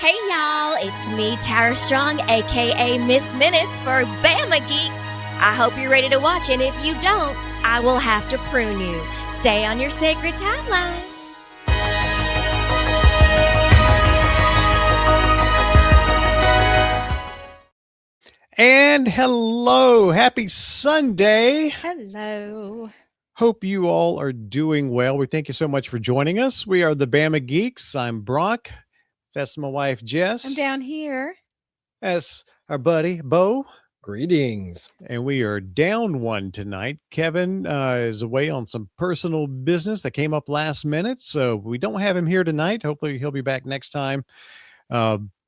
Hey y'all, it's me, Tara Strong, aka Miss Minutes for Bama Geeks. I hope you're ready to watch, and if you don't, I will have to prune you. Stay on your sacred timeline. And hello, happy Sunday. Hello. Hope you all are doing well. We thank you so much for joining us. We are the Bama Geeks. I'm Brock. That's my wife, Jess. I'm down here. That's our buddy, Bo. Greetings. And we are down one tonight. Kevin is away on some personal business that came up last minute, so we don't have him here tonight. Hopefully he'll be back next time.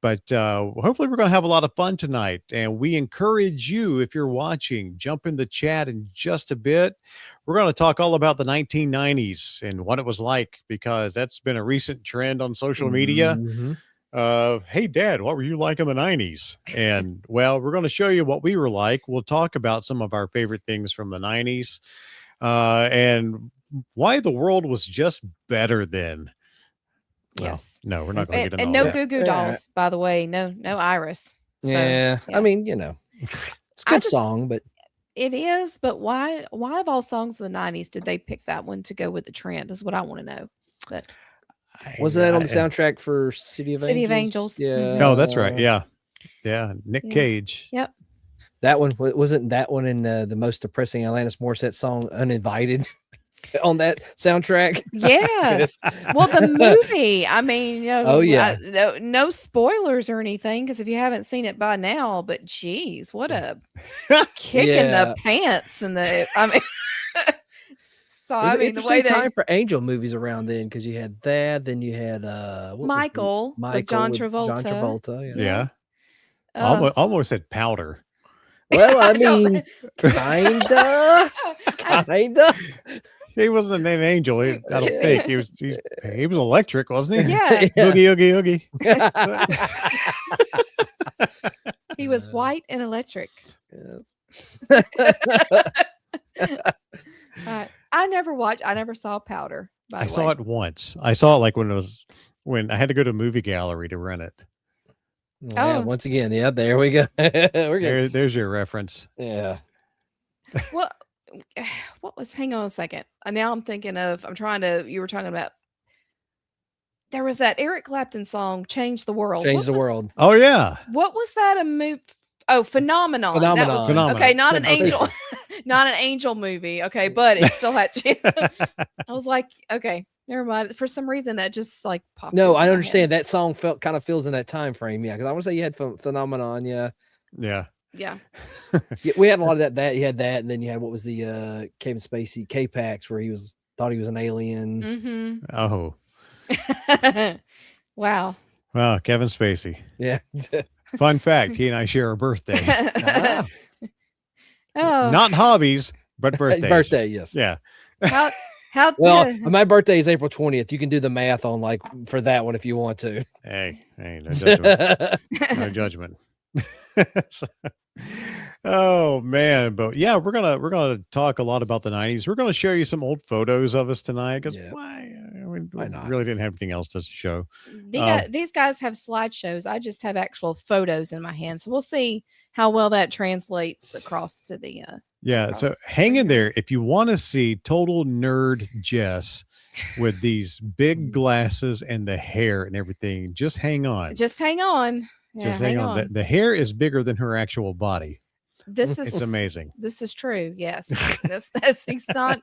But hopefully we're going to have a lot of fun tonight. And we encourage you, if you're watching, jump in the chat in just a bit. We're going to talk all about the 1990s and what it was like, because that's been a recent trend on social media. Mm-hmm. Hey, Dad, what were you like in the 90s? And, well, we're going to show you what we were like. We'll talk about some of our favorite things from the 90s and why the world was just better then. Yes. Well, no, we're not going to get into and all no that. Goo Goo Dolls, by the way. No Iris. So, yeah. I mean, it's a good song, but it is. But why of all songs of the 90s did they pick that one to go with the trend? Is what I want to know. But wasn't that on the soundtrack for City of Angels? Yeah. Yeah. Oh, that's right. Yeah. Nick Yeah. Cage. Yep. That one wasn't that one in the most depressing Alanis Morissette song, Uninvited, on that soundtrack. Yes. Well, the movie. I mean, Oh, yeah. no spoilers or anything, because if you haven't seen it by now, but geez, what a kick in the pants and the. I mean. So I mean, the way time for angel movies around then, because you had that, then you had Michael with John Travolta. John Travolta, Yeah. Almost said Powder. Well, I mean, kinda. He wasn't an angel. I don't think he was electric, wasn't he? Yeah. Oogie. He was white and electric. I never saw Powder. I saw it once. I saw it like when I had to go to a movie gallery to rent it. Yeah, once again, yeah, there we go. We're good. There's your reference. Yeah. Well, hang on a second. Now I'm thinking of, you were talking about, there was that Eric Clapton song, Change the World. Change the World. Oh, yeah. What was that a movie? Oh, Phenomenon. Phenomenon. Okay, not an angel. Not an angel movie. Okay, but it still had. I was like, okay, never mind. For some reason, that just like popped. No, I understand that song kind of feels in that time frame. Yeah, because I want to say you had Phenomenon. Yeah. Yeah. We had a lot of that. You had that, and then you had what was the Kevin Spacey K-Pax, where he thought he was an alien. Mm-hmm. Oh. Wow, Kevin Spacey. Yeah. Fun fact: he and I share a birthday. Oh, Not hobbies, but birthdays. Birthday, yes. Yeah. How well, my birthday is April 20th. You can do the math on for that one if you want to. Hey, no judgment. No judgment. Oh man, but yeah, we're gonna talk a lot about the 90s. We're gonna show you some old photos of us tonight, because why not? Really didn't have anything else to show. These guys have slideshows. I just have actual photos in my hand, so we'll see how well that translates across to the so hang in there if you want to see total nerd Jess with these big glasses and the hair and everything. Just hang on. Just hang on. Just hang on. The hair is bigger than her actual body. It's amazing. This is true. Yes. He's not.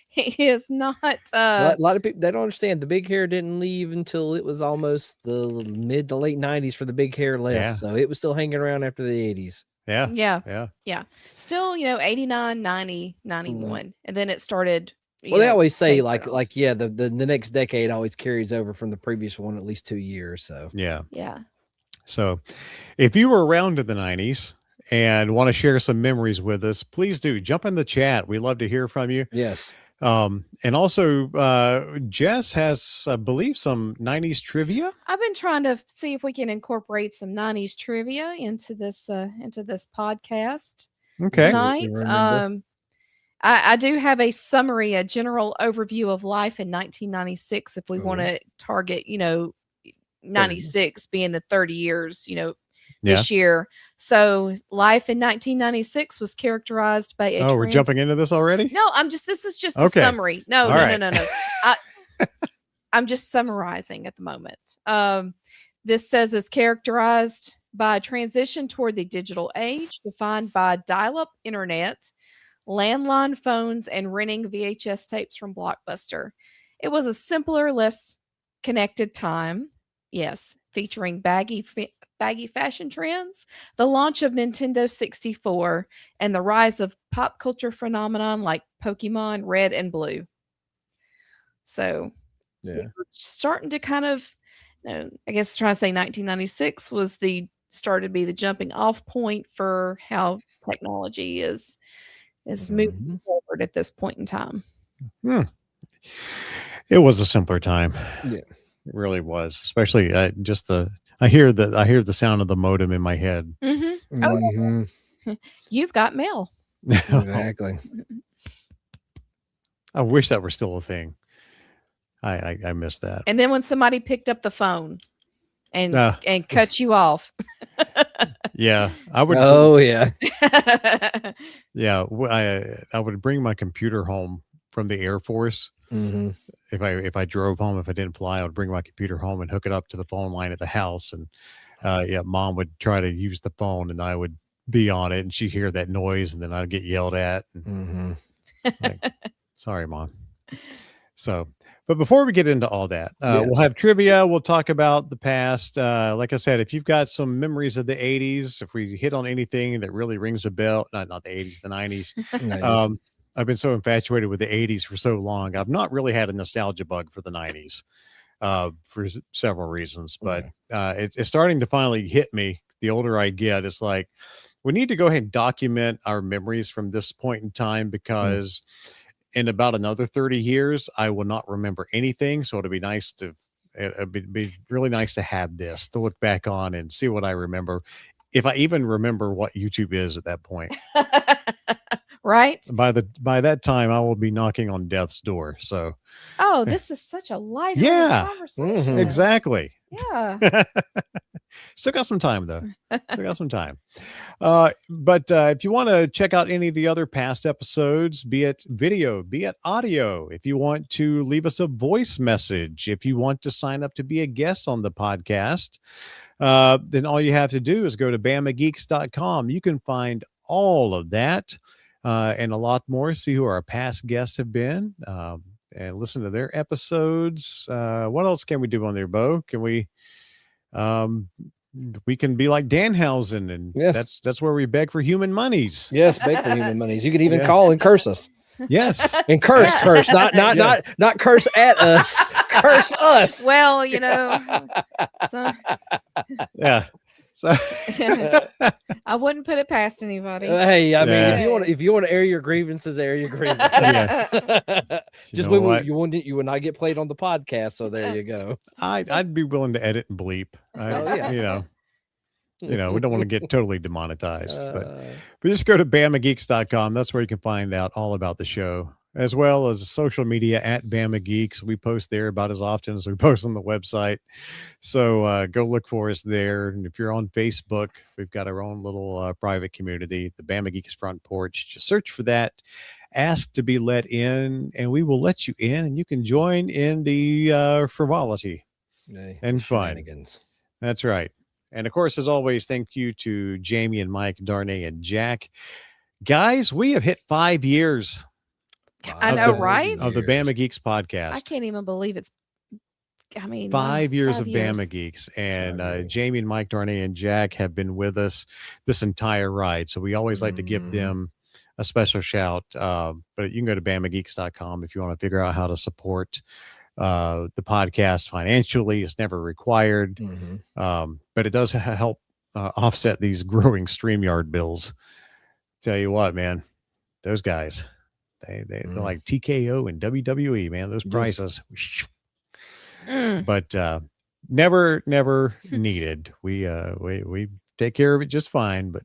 He is not. A lot of people, they don't understand. The big hair didn't leave until it was almost the mid to late 90s for the big hair left. Yeah. So it was still hanging around after the 80s. Yeah. Still, 89, 90, 91. And then it started. Well, they always say the next decade always carries over from the previous one at least 2 years. So Yeah. So if you were around in the 90s and want to share some memories with us, please do jump in the chat. We love to hear from you. Yes. And also Jess has, I believe, some 90s trivia. I've been trying to see if we can incorporate some 90s trivia into this podcast tonight. I do have a summary, a general overview of life in 1996 if we want to target, 96 being the 30 years, this year. So life in 1996 was characterized by a we're jumping into this already? No, this is just a summary. No. I'm just summarizing at the moment. This says is characterized by a transition toward the digital age, defined by dial-up internet, landline phones, and renting VHS tapes from Blockbuster. It was a simpler, less connected time. Yes, featuring baggy fashion trends, the launch of Nintendo 64, and the rise of pop culture phenomenon like Pokemon Red and Blue. So, we're starting to kind of, I guess trying to say 1996 was started to be the jumping off point for how technology is moving forward at this point in time. It was a simpler time. Yeah, it really was. Especially I hear the sound of the modem in my head. Mm-hmm. Oh, yeah. You've got mail. Exactly. I wish that were still a thing. I miss that. And then when somebody picked up the phone and cut you off. Yeah, I would. Oh yeah. Yeah, I would bring my computer home from the Air Force. Mm-hmm. If I drove home, if I didn't fly, I would bring my computer home and hook it up to the phone line at the house. And Mom would try to use the phone, and I would be on it, and she'd hear that noise, and then I'd get yelled at. And, sorry, Mom. So, but before we get into all that, we'll have trivia. We'll talk about the past. Like I said, if you've got some memories of the 80s, if we hit on anything that really rings a bell, not the 80s, the 90s. I've been so infatuated with the 80s for so long. I've not really had a nostalgia bug for the 90s for several reasons, but it's starting to finally hit me. The older I get, it's like, we need to go ahead and document our memories from this point in time, because in about another 30 years, I will not remember anything. So it'd be really nice to have this to look back on and see what I remember. If I even remember what YouTube is at that point. Right. By that time, I will be knocking on death's door. So. Oh, this is such a light conversation. Exactly. Yeah. Still got some time though. But if you want to check out any of the other past episodes, be it video, be it audio, if you want to leave us a voice message, if you want to sign up to be a guest on the podcast, then all you have to do is go to bamageeks.com. You can find all of that and a lot more. See who our past guests have been and listen to their episodes. What else can we do on there, Bo? Can we can be like Danhausen, and that's where we beg for human monies. Yes, beg for human monies. You can even call and curse us. Yes, and curse, not curse at us, curse us. Well, So I wouldn't put it past anybody. Hey, I mean, if you want to air your grievances, air your grievances. Just you would not get played on the podcast. So there you go. I'd be willing to edit and bleep. We don't want to get totally demonetized, but just go to bamageeks.com. That's where you can find out all about the show, as well as social media at Bama Geeks. We post there about as often as we post on the website. So go look for us there. And if you're on Facebook, we've got our own little private community, the Bama Geeks Front Porch. Just search for that. Ask to be let in, and we will let you in, and you can join in the frivolity and fun. That's right. And of course, as always, thank you to Jamie and Mike, Darnay and Jack. Guys, we have hit 5 years. I know, right? Of the Bama Geeks podcast. I can't even believe it's, 5 years of Bama Geeks. And Jamie and Mike, Darnay and Jack have been with us this entire ride. So we always like to give them a special shout. But you can go to bamageeks.com if you want to figure out how to support the podcast financially. It's never required. But it does help offset these growing StreamYard bills. Tell you what, man, those guys, they're like TKO and WWE, man, those prices. But never needed. We take care of it just fine. But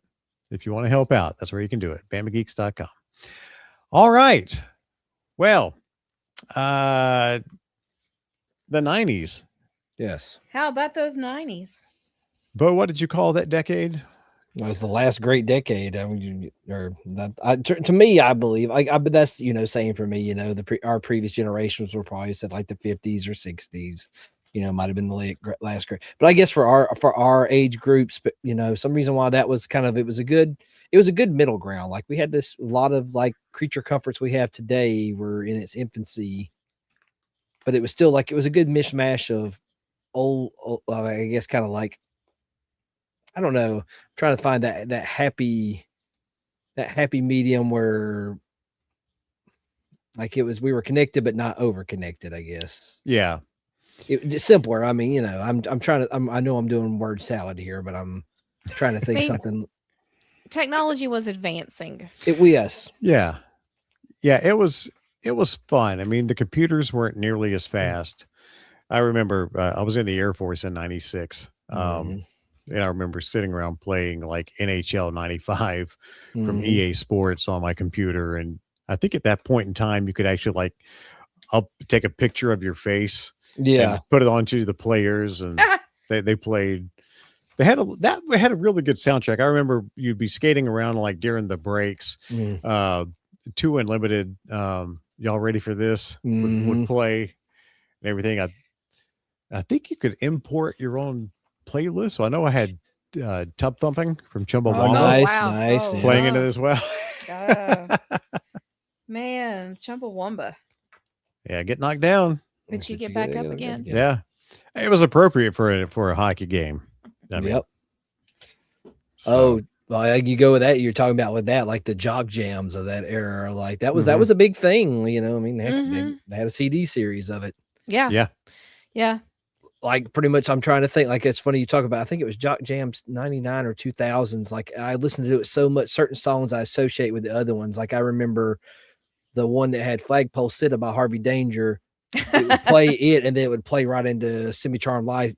if you want to help out, that's where you can do it. bamageeks.com. All right. Well, the 90s, Yes. How about those 90s? But what did you call that decade? It was the last great decade. I mean, to me, I believe. But that's saying for me, our previous generations were probably said like the 50s or 60s. Might have been the last great. But I guess for our age groups, but some reason why that was it was a good middle ground. Like we had a lot of like creature comforts we have today were in its infancy, but it was still like it was a good mishmash of old I guess kind of like, I don't know, trying to find that happy medium where like we were connected but not over connected, I guess. Yeah. It's simpler. I mean, I'm trying to I know I'm doing word salad here, but I'm trying to think something. Technology was advancing. Yes. Yeah. Yeah, it was fun. I mean, the computers weren't nearly as fast. I remember I was in the Air Force in 96. And I remember sitting around playing like NHL 95 from EA Sports on my computer. And I think at that point in time, you could actually like, I'll take a picture of your face and put it onto the players. And they played, they had a really good soundtrack. I remember you'd be skating around like during the breaks, 2 Unlimited. Y'all ready for this? Would play and everything. I think you could import your own playlist. So I know I had Tub Thumping from Chumbawamba. Nice. Playing into it as well. Man, Chumbawamba. Yeah, get knocked down. But you get back up again. Yeah. It was appropriate for a hockey game. I mean, so. Well, you go with that. You're talking about with that, like the jock jams of that era. Like that was a big thing. I mean, they had a CD series of it. Yeah. Like pretty much, I'm trying to think. Like it's funny you talk about. I think it was Jock Jams 99 or 2000s. Like I listened to it so much. Certain songs I associate with the other ones. Like I remember the one that had Flagpole Sitta by Harvey Danger. It would play it, and then it would play right into Semi-Charmed Life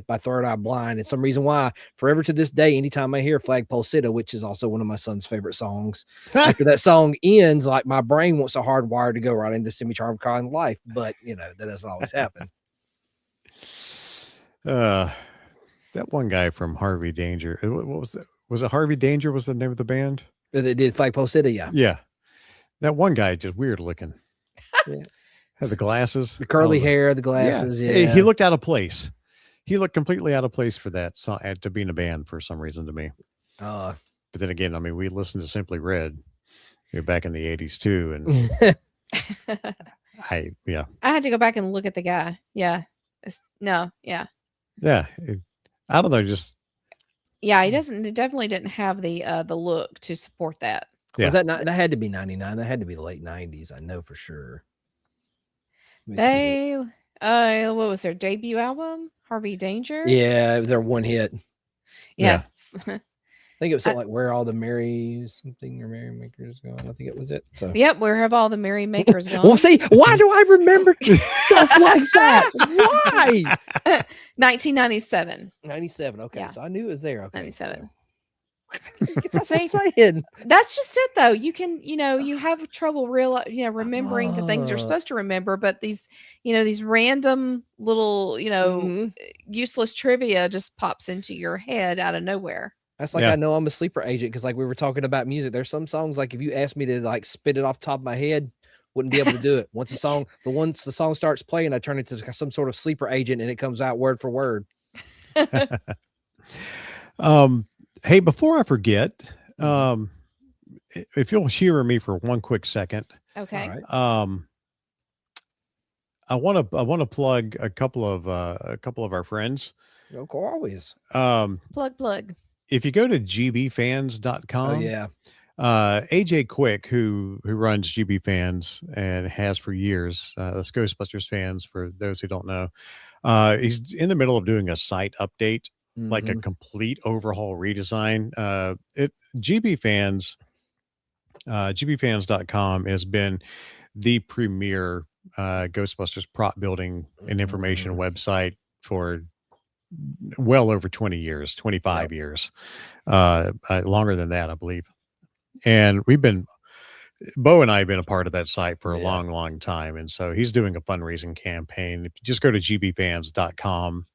by Third Eye Blind. And some reason why, forever to this day, anytime I hear Flagpole Sitta, which is also one of my son's favorite songs, after that song ends, like my brain wants to hardwire to go right into Semi-Charmed Life. But that doesn't always happen. That one guy from Harvey Danger. What was that? Was it Harvey Danger? Was the name of the band? They did Flagpole Sitta, yeah. Yeah. That one guy just weird looking. Had the glasses, the curly hair, the glasses. Yeah. He looked out of place. He looked completely out of place for that song to be in a band for some reason to me. But then again, I mean, we listened to Simply Red back in the 80s too, and I had to go back and look at the guy. Yeah. Yeah. I don't know. Just he definitely didn't have the look to support that. Yeah. Was that had to be 99. That had to be the late 90s. I know for sure. What was their debut album? Harvey Danger? Yeah, it was their one hit. Yeah. I think it was something like Where All the Merry Makers Gone. I think it was it. So yep, Where Have All the Merry Makers Gone? Well, see, why do I remember stuff like that? Why? 1997. 97. Okay, yeah. So I knew it was there. Okay, 97. So. That's saying. That's just it, though. You can, you have trouble remembering the things you're supposed to remember, but these random little, useless trivia just pops into your head out of nowhere. That's like I know I'm a sleeper agent because, like we were talking about music, there's some songs like if you asked me to like spit it off the top of my head, wouldn't be able to do it. Once the song starts playing, I turn it to some sort of sleeper agent and it comes out word for word. Hey, before I forget, if you'll humor me for one quick second. Okay. Right. I want to plug a couple of our friends. Always. Plug. If you go to gbfans.com. Oh yeah. AJ Quick, who runs GB Fans and has for years, that's Ghostbusters Fans for those who don't know. He's in the middle of doing a site update. Like a complete overhaul redesign. gbfans.com has been the premier Ghostbusters prop building and information website for well over 20 years, 25 years, longer than that, I believe. And Bo and I have been a part of that site for a Yeah. long time. And so he's doing a fundraising campaign. If you just go to gbfans.com,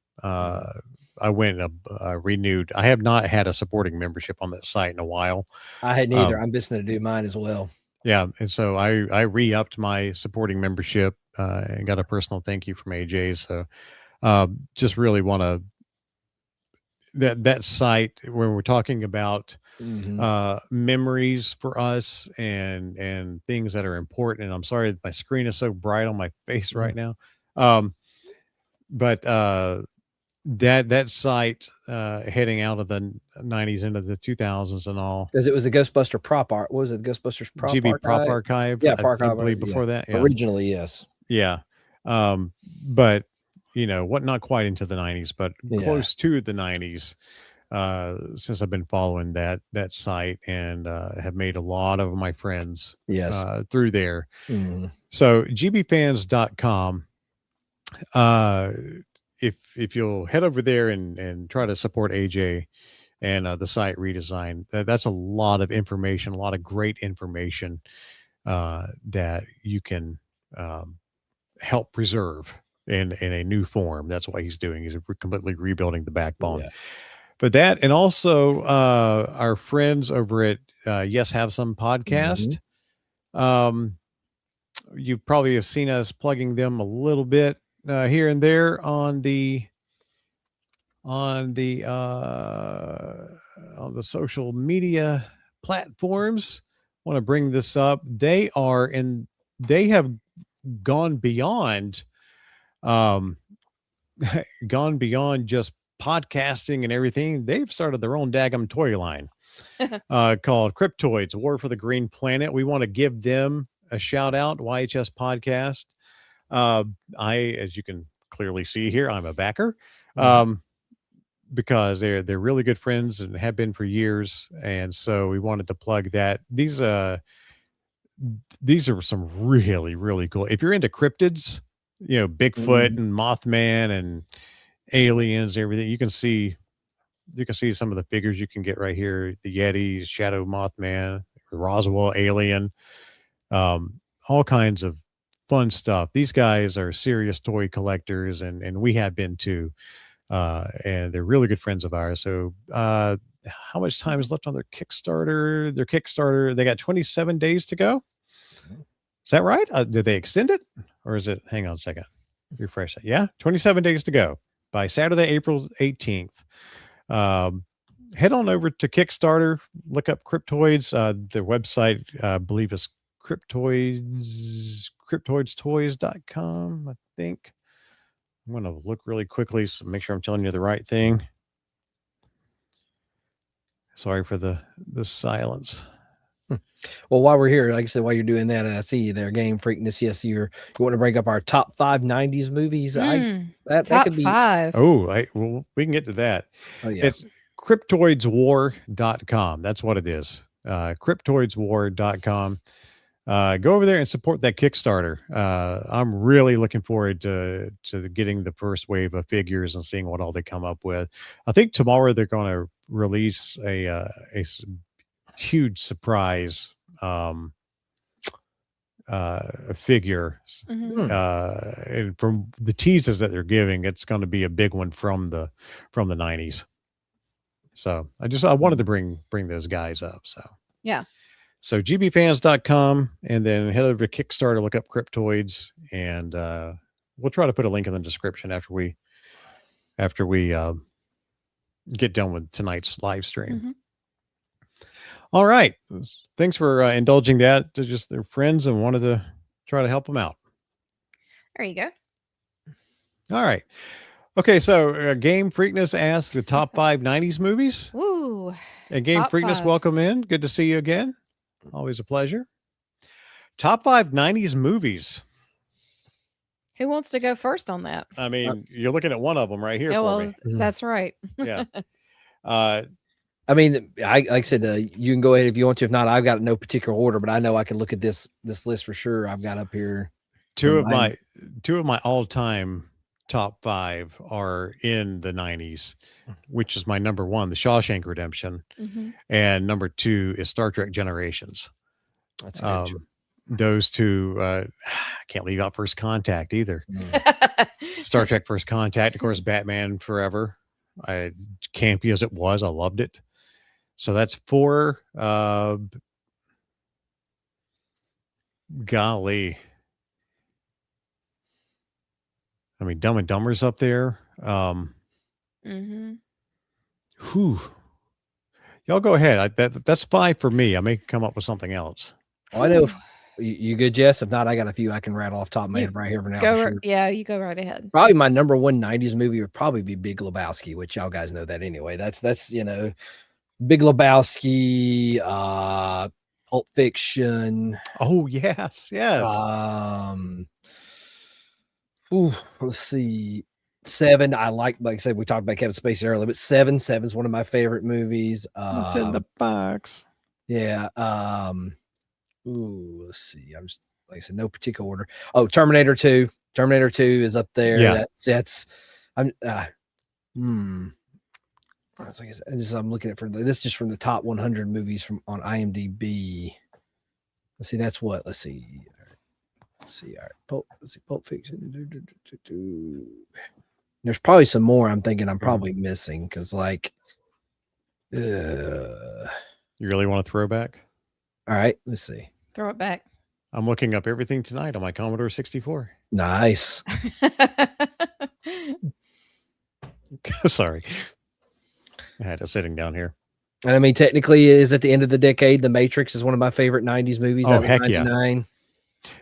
I went and renewed. I have not had a supporting membership on that site in a while. I hadn't either. I'm just going to do mine as well. Yeah. And so I re-upped my supporting membership and got a personal thank you from AJ. So just really want to, that site when we're talking about memories for us and things that are important. And I'm sorry that my screen is so bright on my face right now. But that site heading out of the 90s into the 2000s and all, because it was a Ghostbuster prop art. What was it? Ghostbusters prop GB archive? prop archive. Yeah, I believe before that. Yeah. Originally, yes. Yeah. But what, not quite into the 90s, but close to the 90s. Since I've been following that site and have made a lot of my friends through there. So gbfans.com. If you'll head over there and try to support AJ and the site redesign, that's a lot of information, a lot of great information that you can help preserve in a new form. That's what he's doing. He's completely rebuilding the backbone. Yeah. But that, and also our friends over at Yes Have Some podcast. You probably have seen us plugging them a little bit here and there on the social media platforms. Want to bring this up. They have gone beyond just podcasting and everything. They've started their own daggum toy line called Cryptoids, War for the Green Planet. We want to give them a shout out, YHS Podcast. As you can clearly see here, I'm a backer because they're really good friends and have been for years. And so we wanted to plug that. These are some really, really cool. If you're into cryptids, Bigfoot and Mothman and aliens, everything, you can see some of the figures you can get right here. The Yeti, Shadow Mothman, Roswell alien, all kinds of fun stuff. These guys are serious toy collectors and we have been too. And they're really good friends of ours. So how much time is left on their Kickstarter? They got 27 days to go. Is that right? Did they extend it, or is it, hang on a second, refresh that. Yeah. 27 days to go by Saturday, April 18th. Head on over to Kickstarter, look up Cryptoids. Their website, I believe is cryptoidstoys.com. I think I'm going to look really quickly. So make sure I'm telling you the right thing. Sorry for the silence. Well, while we're here, like I said, while you're doing that, I see you there, Game Freakness. Yes, you want to bring up our top 5 90s movies. That could be 5. Well, we can get to that. Oh, yeah. It's cryptoidswar.com. That's what it is. Cryptoidswar.com. Go over there and support that Kickstarter. I'm really looking forward to getting the first wave of figures and seeing what all they come up with. I think tomorrow they're going to release a huge surprise figure. And from the teases that they're giving, it's going to be a big one from the 90s. So I wanted to bring those guys up. So yeah. So gbfans.com, and then head over to Kickstarter, look up Cryptoids, and we'll try to put a link in the description after we get done with tonight's live stream. All right. Thanks for indulging that to just their friends, and wanted to try to help them out. There you go. All right. Okay, so Game Freakness asks the top 5 90s movies. Ooh. And Game Freakness, welcome in. Good to see you again. Always a pleasure. Top 5 90s movies. Who wants to go first on that? I mean, you're looking at one of them right here for me. That's right. Yeah. I mean, like I said, you can go ahead if you want to. If not, I've got no particular order, but I know I can look at this list for sure. I've got up here two of my all-time top 5 are in the 90s, which is my number 1, The Shawshank Redemption, and number 2 is Star Trek Generations. That's a good choice. Those two, I can't leave out First Contact either. Star Trek First Contact, of course, Batman Forever. Campy as it was, I loved it. So that's 4. Golly. I mean, Dumb and Dumber's up there. Whew. Y'all go ahead. That's 5 for me. I may come up with something else. Oh, I know. If, you good, Jess? If not, I got a few I can rattle off the top of my head right here for now. Go for sure. Yeah, you go right ahead. Probably my number one 90s movie would probably be Big Lebowski, which y'all guys know that anyway. That's Big Lebowski, Pulp Fiction. Oh, yes. Let's see. 7. I like I said, we talked about Kevin Spacey earlier, but 7's one of my favorite movies. It's in the box. Yeah. Let's see. I'm just, like I said, no particular order. Oh, Terminator 2. Terminator 2 is up there. Yeah. I'm looking at this just from the top 100 movies on IMDb. Let's see. That's what. Let's see. All right. Pulp Fiction. There's probably some more I'm thinking I'm probably missing because, like, you really want a throwback? All right, let's see. Throw it back. I'm looking up everything tonight on my Commodore 64. Nice. Sorry. I had it sitting down here. And I mean, technically, is at the end of the decade, The Matrix is one of my favorite 90s movies. Oh, heck yeah.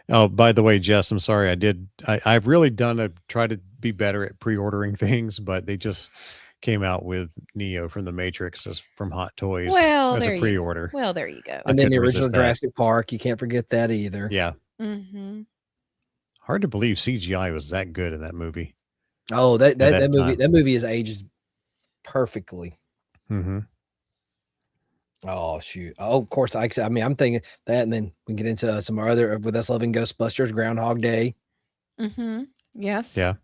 Oh, by the way, Jess, I'm sorry. I've really try to be better at pre-ordering things, but they just came out with Neo from The Matrix from Hot Toys as a pre-order. There you go. And then the original Jurassic Park. You can't forget that either. Yeah. Hard to believe CGI was that good in that movie. Oh, that movie is aged perfectly. Oh, shoot. Oh, of course. I mean, I'm thinking that, and then we can get into some other with us loving Ghostbusters, Groundhog Day. Yes. Yeah.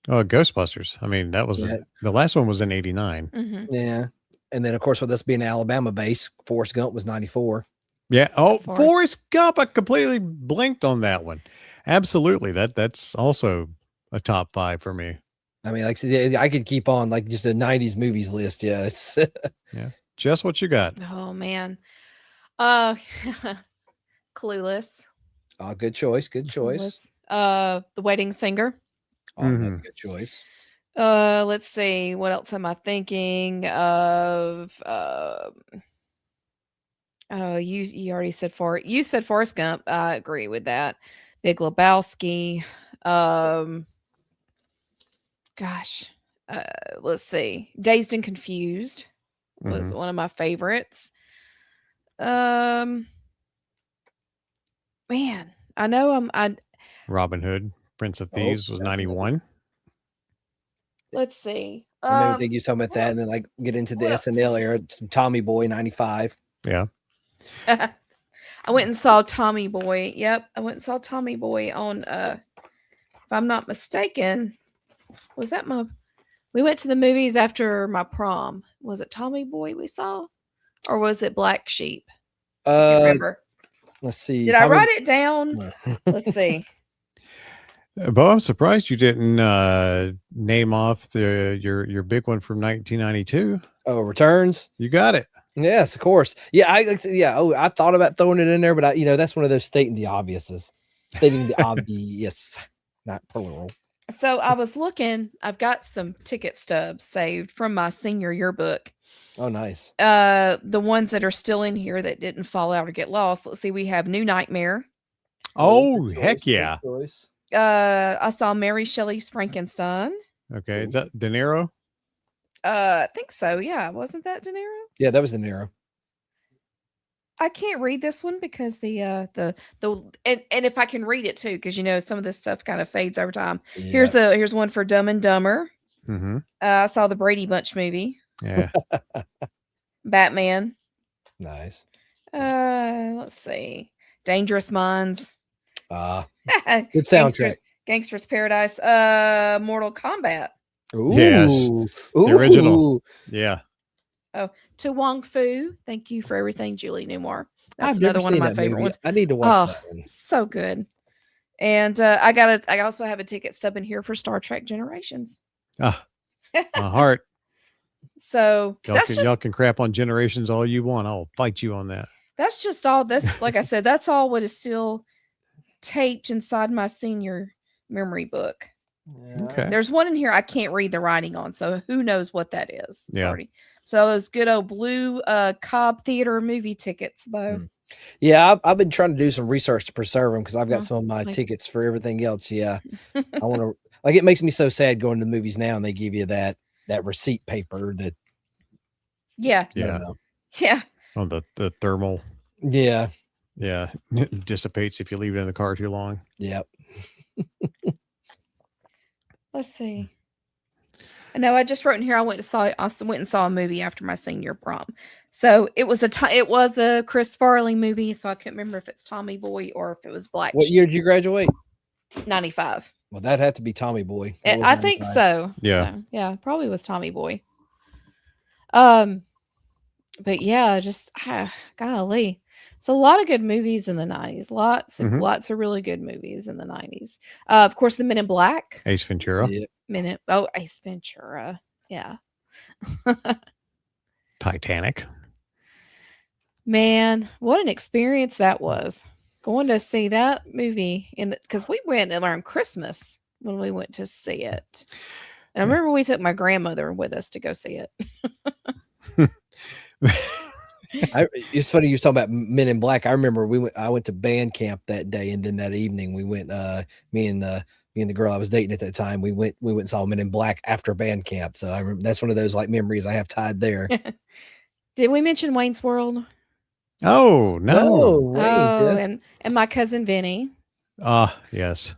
Oh, Ghostbusters. I mean, that was the last one was in 89. Yeah. And then, of course, with us being Alabama base, Forrest Gump was 94. Yeah. Oh, Forrest Gump. I completely blinked on that one. Absolutely. That's also a top 5 for me. I mean, like I said, I could keep on like just a 90s movies list. Yeah. It's yeah. Jess, what you got? Oh, man. Clueless. Oh, good choice. Good choice. The Wedding Singer. Oh, good choice. Let's see. What else am I thinking of? You already said you said Forrest Gump. I agree with that. Big Lebowski. Let's see. Dazed and Confused was one of my favorites. Man, I know Robin Hood, Prince of Thieves was 91. Let's see. I maybe think you talking about that, and then like get into the SNL era. Some Tommy Boy 95. Yeah. I went and saw Tommy Boy. Yep, I went and saw Tommy Boy on. If I'm not mistaken, was that we went to the movies after my prom. Was it Tommy Boy we saw? Or was it Black Sheep? I can't remember. Let's see. Did I write it down? Let's see. Bo, I'm surprised you didn't name off your big one from 1992. Oh, Returns. You got it. Yes, of course. Yeah, I thought about throwing it in there, but that's one of those stating the obviouses. Stating the obvious, not plural. So I was looking. I've got some ticket stubs saved from my senior yearbook. Oh, nice. The ones that are still in here that didn't fall out or get lost. Let's see. We have New Nightmare. Oh, heck yeah. I saw Mary Shelley's Frankenstein. Okay. Is that De Niro? I think so. Yeah. Wasn't that De Niro? Yeah, that was De Niro. I can't read this one because and if I can read it too, because some of this stuff kind of fades over time. Yeah. Here's one for Dumb and Dumber. I saw the Brady Bunch movie. Yeah. Batman. Nice. Let's see. Dangerous Minds. Good soundtrack. Gangster's Paradise. Mortal Kombat. Ooh. Yes. The original. Yeah. Oh, To Wong Fu. Thank you for everything, Julie Newmar. That's I've never another one of seen my that favorite movie. ones. I need to watch Oh, that one. so good. And I also have a ticket stub in here for Star Trek Generations. Ah, my heart. So Y'all can crap on Generations all you want. I'll fight you on that. that's just all. That's like I said. That's all what is still taped inside my senior memory book. Okay. There's one in here I can't read the writing on, so who knows what that is? Yeah. So those good old blue Cobb Theater movie tickets, Bo. Yeah, I've been trying to do some research to preserve them because I've got Oh, some of my it's like- tickets for everything else. Yeah, I want to. Like, it makes me so sad going to the movies now, and they give you that receipt paper that. Yeah. Yeah. No. Yeah. On the thermal. Yeah. Yeah. It dissipates if you leave it in the car too long. Yep. Let's see. No, I just wrote in here. I went and saw a movie after my senior prom. So it was a Chris Farley movie. So I couldn't remember if it's Tommy Boy or if it was Black What Sheep. year did you graduate? 95. Well, that had to be Tommy Boy. That was I think 95. so. Yeah. So, yeah, probably was Tommy Boy. But yeah, just golly. So a lot of good movies in the 90s. Lots of really good movies in the 90s. Of course, the Men in Black. Ace Ventura. Yeah. Ace Ventura. Yeah. Titanic. Man, what an experience that was. Going to see that movie because we went around Christmas when we went to see it. And I remember we took my grandmother with us to go see it. It's funny you was talking about Men in Black. I remember I went to band camp that day, and then that evening we went. Me and the girl I was dating at that time, we went and saw Men in Black after band camp. So I remember that's one of those like memories I have tied there. Did we mention Wayne's World? Oh no! Wayne, Oh, yeah. and my cousin Vinny. Yes.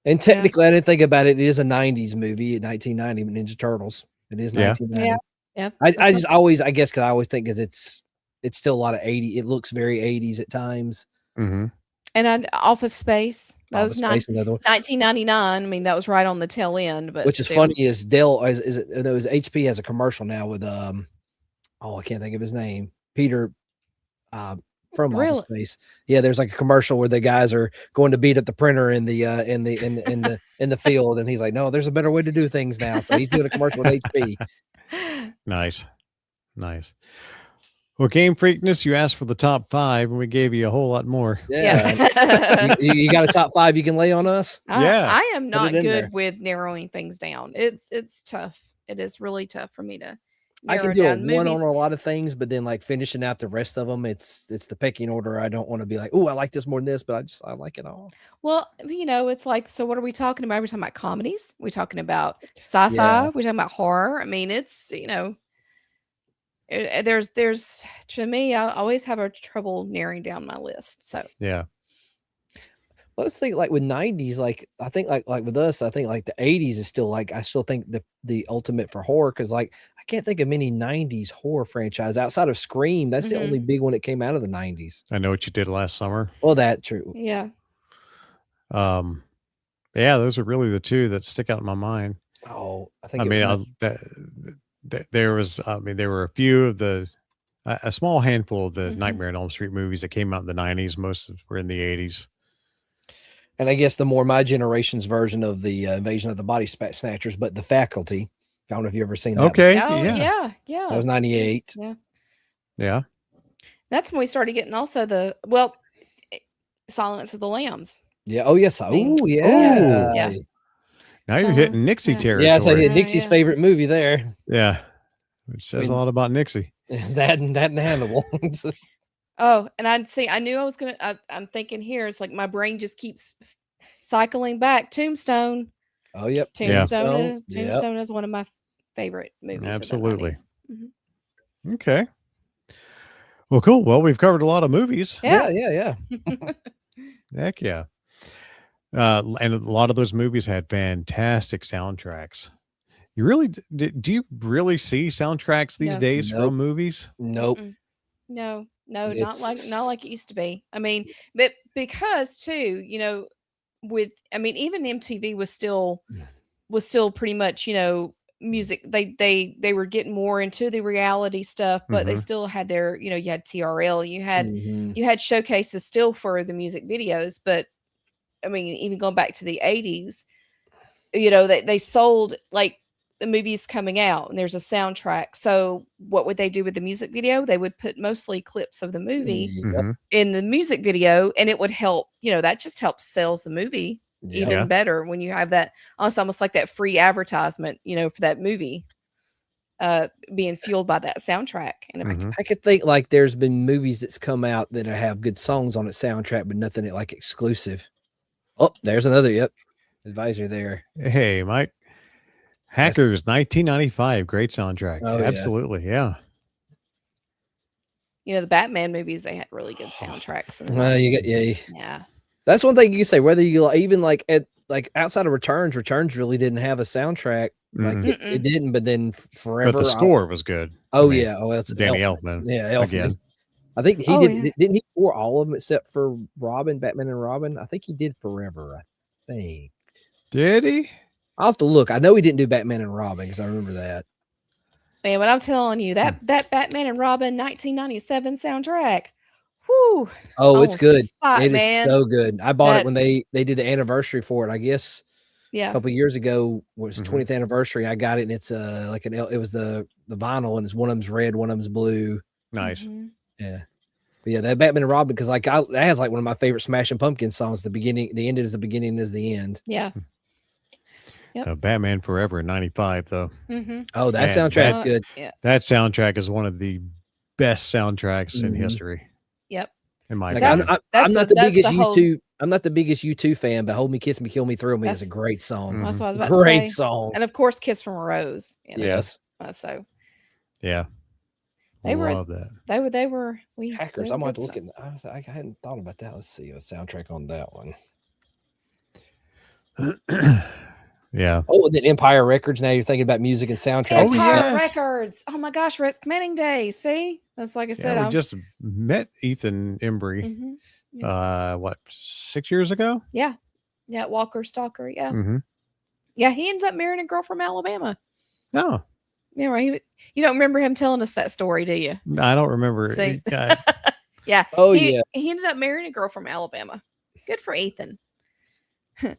And technically, I didn't think about it. It is a '90s movie, 1990 Ninja Turtles. It is Yeah. 1990. Yeah. I just always, I guess, because I always think because it's still a lot of 80. It looks very 80s at times. Mm-hmm. And Office Space. That was another one. 1999. I mean, that was right on the tail end. But Which is funny is Dell is it? No, is HP has a commercial now with I can't think of his name. Peter. From Office Space. Yeah, there's like a commercial where the guys are going to beat up the printer in the field, and he's like, "No, there's a better way to do things now." So he's doing a commercial with HP. Nice. Well, Game Freakness, you asked for the top 5, and we gave you a whole lot more. Yeah. you got a top 5 you can lay on us? I am not good there. with narrowing things down. It's tough. It is really tough for me to. I can do a one on a lot of things, but then like finishing out the rest of them, it's the pecking order. I don't want to be like, oh, I like this more than this, but I like it all. Well, it's like, so what are we talking about? Are we talking about comedies? We're talking about sci-fi. Yeah. We're talking about horror. I mean, it's there's to me, I always have a trouble narrowing down my list. So Yeah. Well, let's think like with 90s, like I think like with us, I think like the 80s is still like I still think the ultimate for horror because like I can't think of many 90s horror franchise outside of Scream. That's the only big one that came out of the 90s. I Know What You Did Last Summer. Well, that's true. Yeah. Yeah, those are really the two that stick out in my mind. Oh, I think there were a few of a small handful of the Nightmare on Elm Street movies that came out in the 90s. Most were in the 80s. And I guess the more my generation's version of the Invasion of the Body Snatchers, but The Faculty. I don't know if you've ever seen that. Okay. Oh, Yeah. That was 98. Yeah. That's when we started getting also Silence of the Lambs. Yeah. Oh, yes. Oh, yeah. yeah. Now you're hitting Nixie territory. Yeah, so I hit Nixie's favorite movie there. Yeah. Which says a lot about Nixie. That and Hannibal. Oh, and I knew I was going to, I'm thinking here, it's like my brain just keeps cycling back. Tombstone. Oh, yep. Tombstone is one of my favorite movies. Absolutely. Okay. Well, cool. Well, we've covered a lot of movies. Yeah. Heck yeah. And a lot of those movies had fantastic soundtracks. You really do you really see soundtracks these days from movies? Nope. No, not like it used to be. I mean, but because too, even MTV was still pretty much, music. They were getting more into the reality stuff, but they Mhm. still had their, you had TRL, Mhm. you had showcases still for the music videos. But I mean, even going back to the 80s, they sold like the movies coming out and there's a soundtrack. So what would they do with the music video? They would put mostly clips of the movie Yep. Mhm. in the music video, and it would help, that just helps sales the movie Yep. even Yeah. better when you have that. It's almost like that free advertisement, for that movie being fueled by that soundtrack. And Mhm. I could think like there's been movies that's come out that have good songs on its soundtrack, but nothing like exclusive. Oh, there's another. Yep. Advisor there. Hey, Mike. Hackers, 1995, great soundtrack. Oh, yeah. Absolutely, yeah. the Batman movies, they had really good soundtracks in the Well, you 90s. got Yeah. That's one thing you can say. Whether you even like outside of Returns really didn't have a soundtrack. Like Mm-mm. it didn't. But then But Forever. the score was good. Oh I mean, yeah. Oh, it's Danny Elfman. Elfman. Yeah, Elfman. Again. I think he Oh, did. yeah. Didn't he score all of them except for Robin, Batman and Robin? I think he did Forever. I think. Did he? I'll have to look. I know he didn't do Batman and Robin because I remember that. Man, what I'm telling you, that Batman and Robin 1997 soundtrack. Whoo. Oh, it's good. It is man. so good. I bought That- it when they did the anniversary for it. I guess a Yeah. couple years ago was Mhm. 20th anniversary. I got it, and it's it was the vinyl, and it's one of them's red, one of them's blue. Nice. Mhm. Yeah. But yeah, that Batman and Robin, because that has like one of my favorite Smashing Pumpkins songs. The end is the beginning is the end. Yeah. Yep. Batman Forever in 95, though. Mm-hmm. Oh, that Man, soundtrack good. Yeah. That soundtrack is one of the best soundtracks in Mhm. history. Yep. In my Like, opinion. I'm not the that's biggest the whole- U2. I'm not the biggest U2 fan, but "Hold Me, Kiss Me, Kill Me, Thrill Me" is a That's- great song. That's Mhm. what I was about Great to say. song. And of course, Kiss from a Rose. Yes. So Yeah. They were- Love that. they were Hackers. they I'm were going to good look at. I hadn't thought about that. Let's see a soundtrack on that one. Yeah. Oh, and then Empire Records. Now you're thinking about music and soundtracks. Oh, Empire yes. Records. Oh my gosh, Rick's Committing Day. See? That's like I said. Yeah, we just met Ethan Embry, Mhm. what, 6 years ago? Yeah, Walker Stalker. Yeah. Mm-hmm. Yeah, he ended up marrying a girl from Alabama. No, Remember, you don't remember him telling us that story, do you? I don't remember. See? Uh, Yeah. Oh, he, yeah. He ended up marrying a girl from Alabama. Good for Ethan. no,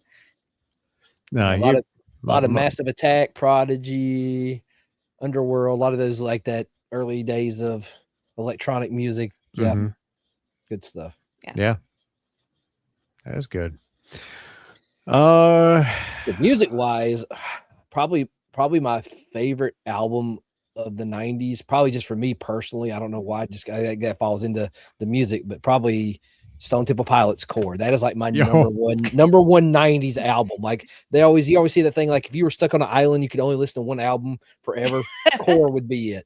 A lot of Massive Attack, Prodigy, Underworld, a lot of those like that early days of electronic music. Yeah, Mhm. good stuff. Yeah, that's good. Music wise, probably my favorite album of the 90s, probably just for me personally. I don't know why, just I think that falls into the music, but probably Stone Temple Pilots Core. That is like my number one 90s album. Like you always see that thing, like if you were stuck on an island, you could only listen to one album forever. Core would be it.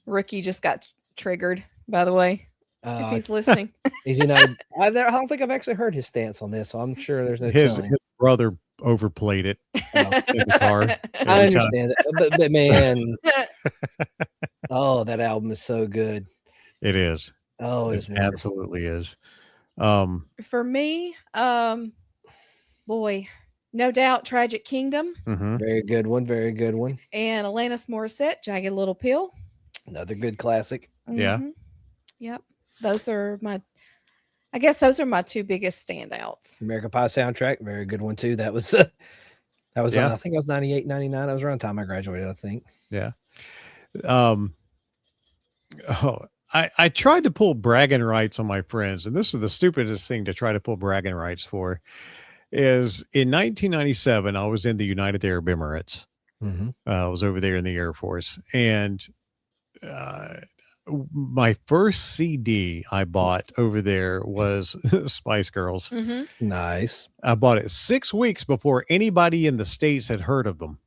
Ricky just got triggered, by the way, if he's listening. Is he not? I don't think I've actually heard his stance on this, so I'm sure there's no his telling. brother overplayed it in the car. I every time. understand it, but man, oh, that album is so good. It is. Oh, It it's wonderful. absolutely is. For me, boy, no doubt, Tragic Kingdom Mhm. Very good one. Very good one. and Alanis Morissette, Jagged Little Pill. Another good classic. Yeah. Mhm. Yep. Those are I guess those are my two biggest standouts. American Pie soundtrack, very good one too. That was Yeah. I think I was 98, 99. That was around the time I graduated, I think. Yeah. I tried to pull bragging rights on my friends, and this is the stupidest thing to try to pull bragging rights for. Is in 1997, I was in the United Arab Emirates. Mm-hmm. I was over there in the Air Force, and my first CD I bought over there was Spice Girls. Mm-hmm. Nice. I bought it 6 weeks before anybody in the States had heard of them.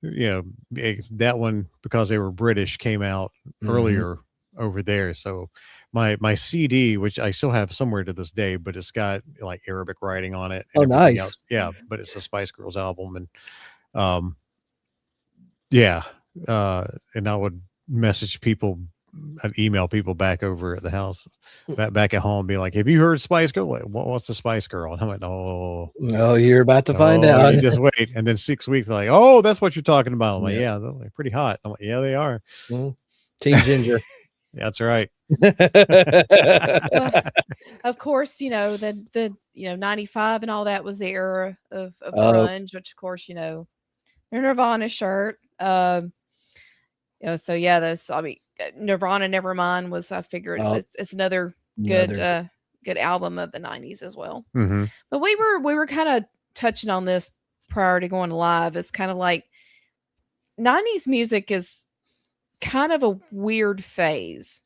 That one, because they were British, came out earlier over there. So my CD, which I still have somewhere to this day, but it's got like Arabic writing on it. Oh, nice. Else. Yeah, but it's a Spice Girls album, and and I would message people I'd email people back over at the house, back at home, be like, "Have you heard Spice Girl? Like, what's the Spice Girl?" And I went, "Oh, Oh, you're about to find out. you just wait." And then 6 weeks, they're like, "Oh, that's what you're talking about." I'm like, Yeah. "Yeah, they're like pretty hot." I'm like, "Yeah, they are." Team Ginger. That's right. Well, of course, the 95 and all that was the era of grunge, which of course, their Nirvana shirt. So yeah, Nirvana Nevermind was, I figure it's another good album of the 90s as well. Mm-hmm. But we were kind of touching on this prior to going live. It's kind of like 90s music is kind of a weird phase.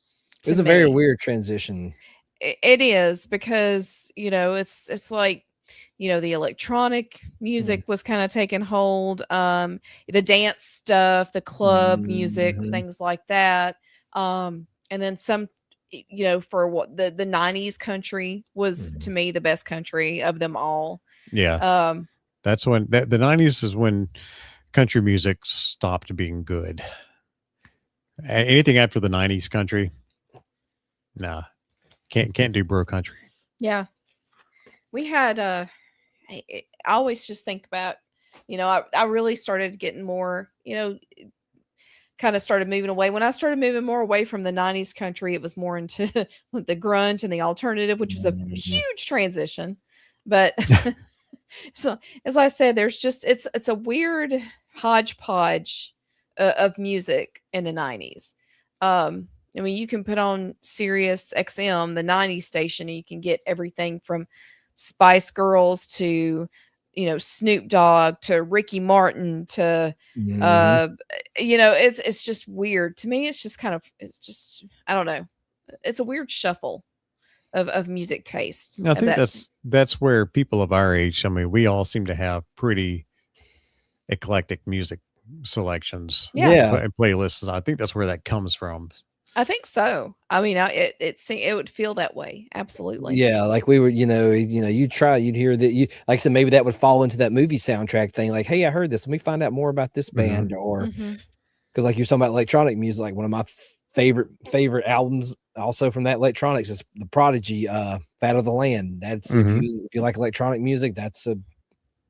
It's a very weird transition. It is, because it's like the electronic music was kind of taking hold, the dance stuff, the club music, things like that, and then some, for what the 90s country was to me the best country of them all. That's when the 90s is when country music stopped being good. Anything after the 90s country, nah, can't do bro country. Yeah, we had I always just think about, I really started getting more, kind of started moving away. When I started moving more away from the 90s country, it was more into the grunge and the alternative, which was a huge transition. But so, as I said, there's just, it's a weird hodgepodge of music in the 90s. I mean, you can put on Sirius XM, the 90s station, and you can get everything from Spice Girls to, Snoop Dogg to Ricky Martin to, it's just weird. To me, it's just I don't know. It's a weird shuffle of music tastes. I think that's where people of our age, I mean, we all seem to have pretty eclectic music selections. And playlists. I think that's where that comes from. I think so. I mean, it would feel that way. Absolutely. Yeah, like we were, you'd hear that, like I said, maybe that would fall into that movie soundtrack thing. Like, hey, I heard this. Let me find out more about this band, or because like you're talking about electronic music, like one of my favorite albums, also from that electronics, is the Prodigy, "Fat of the Land." That's if you like electronic music, that's a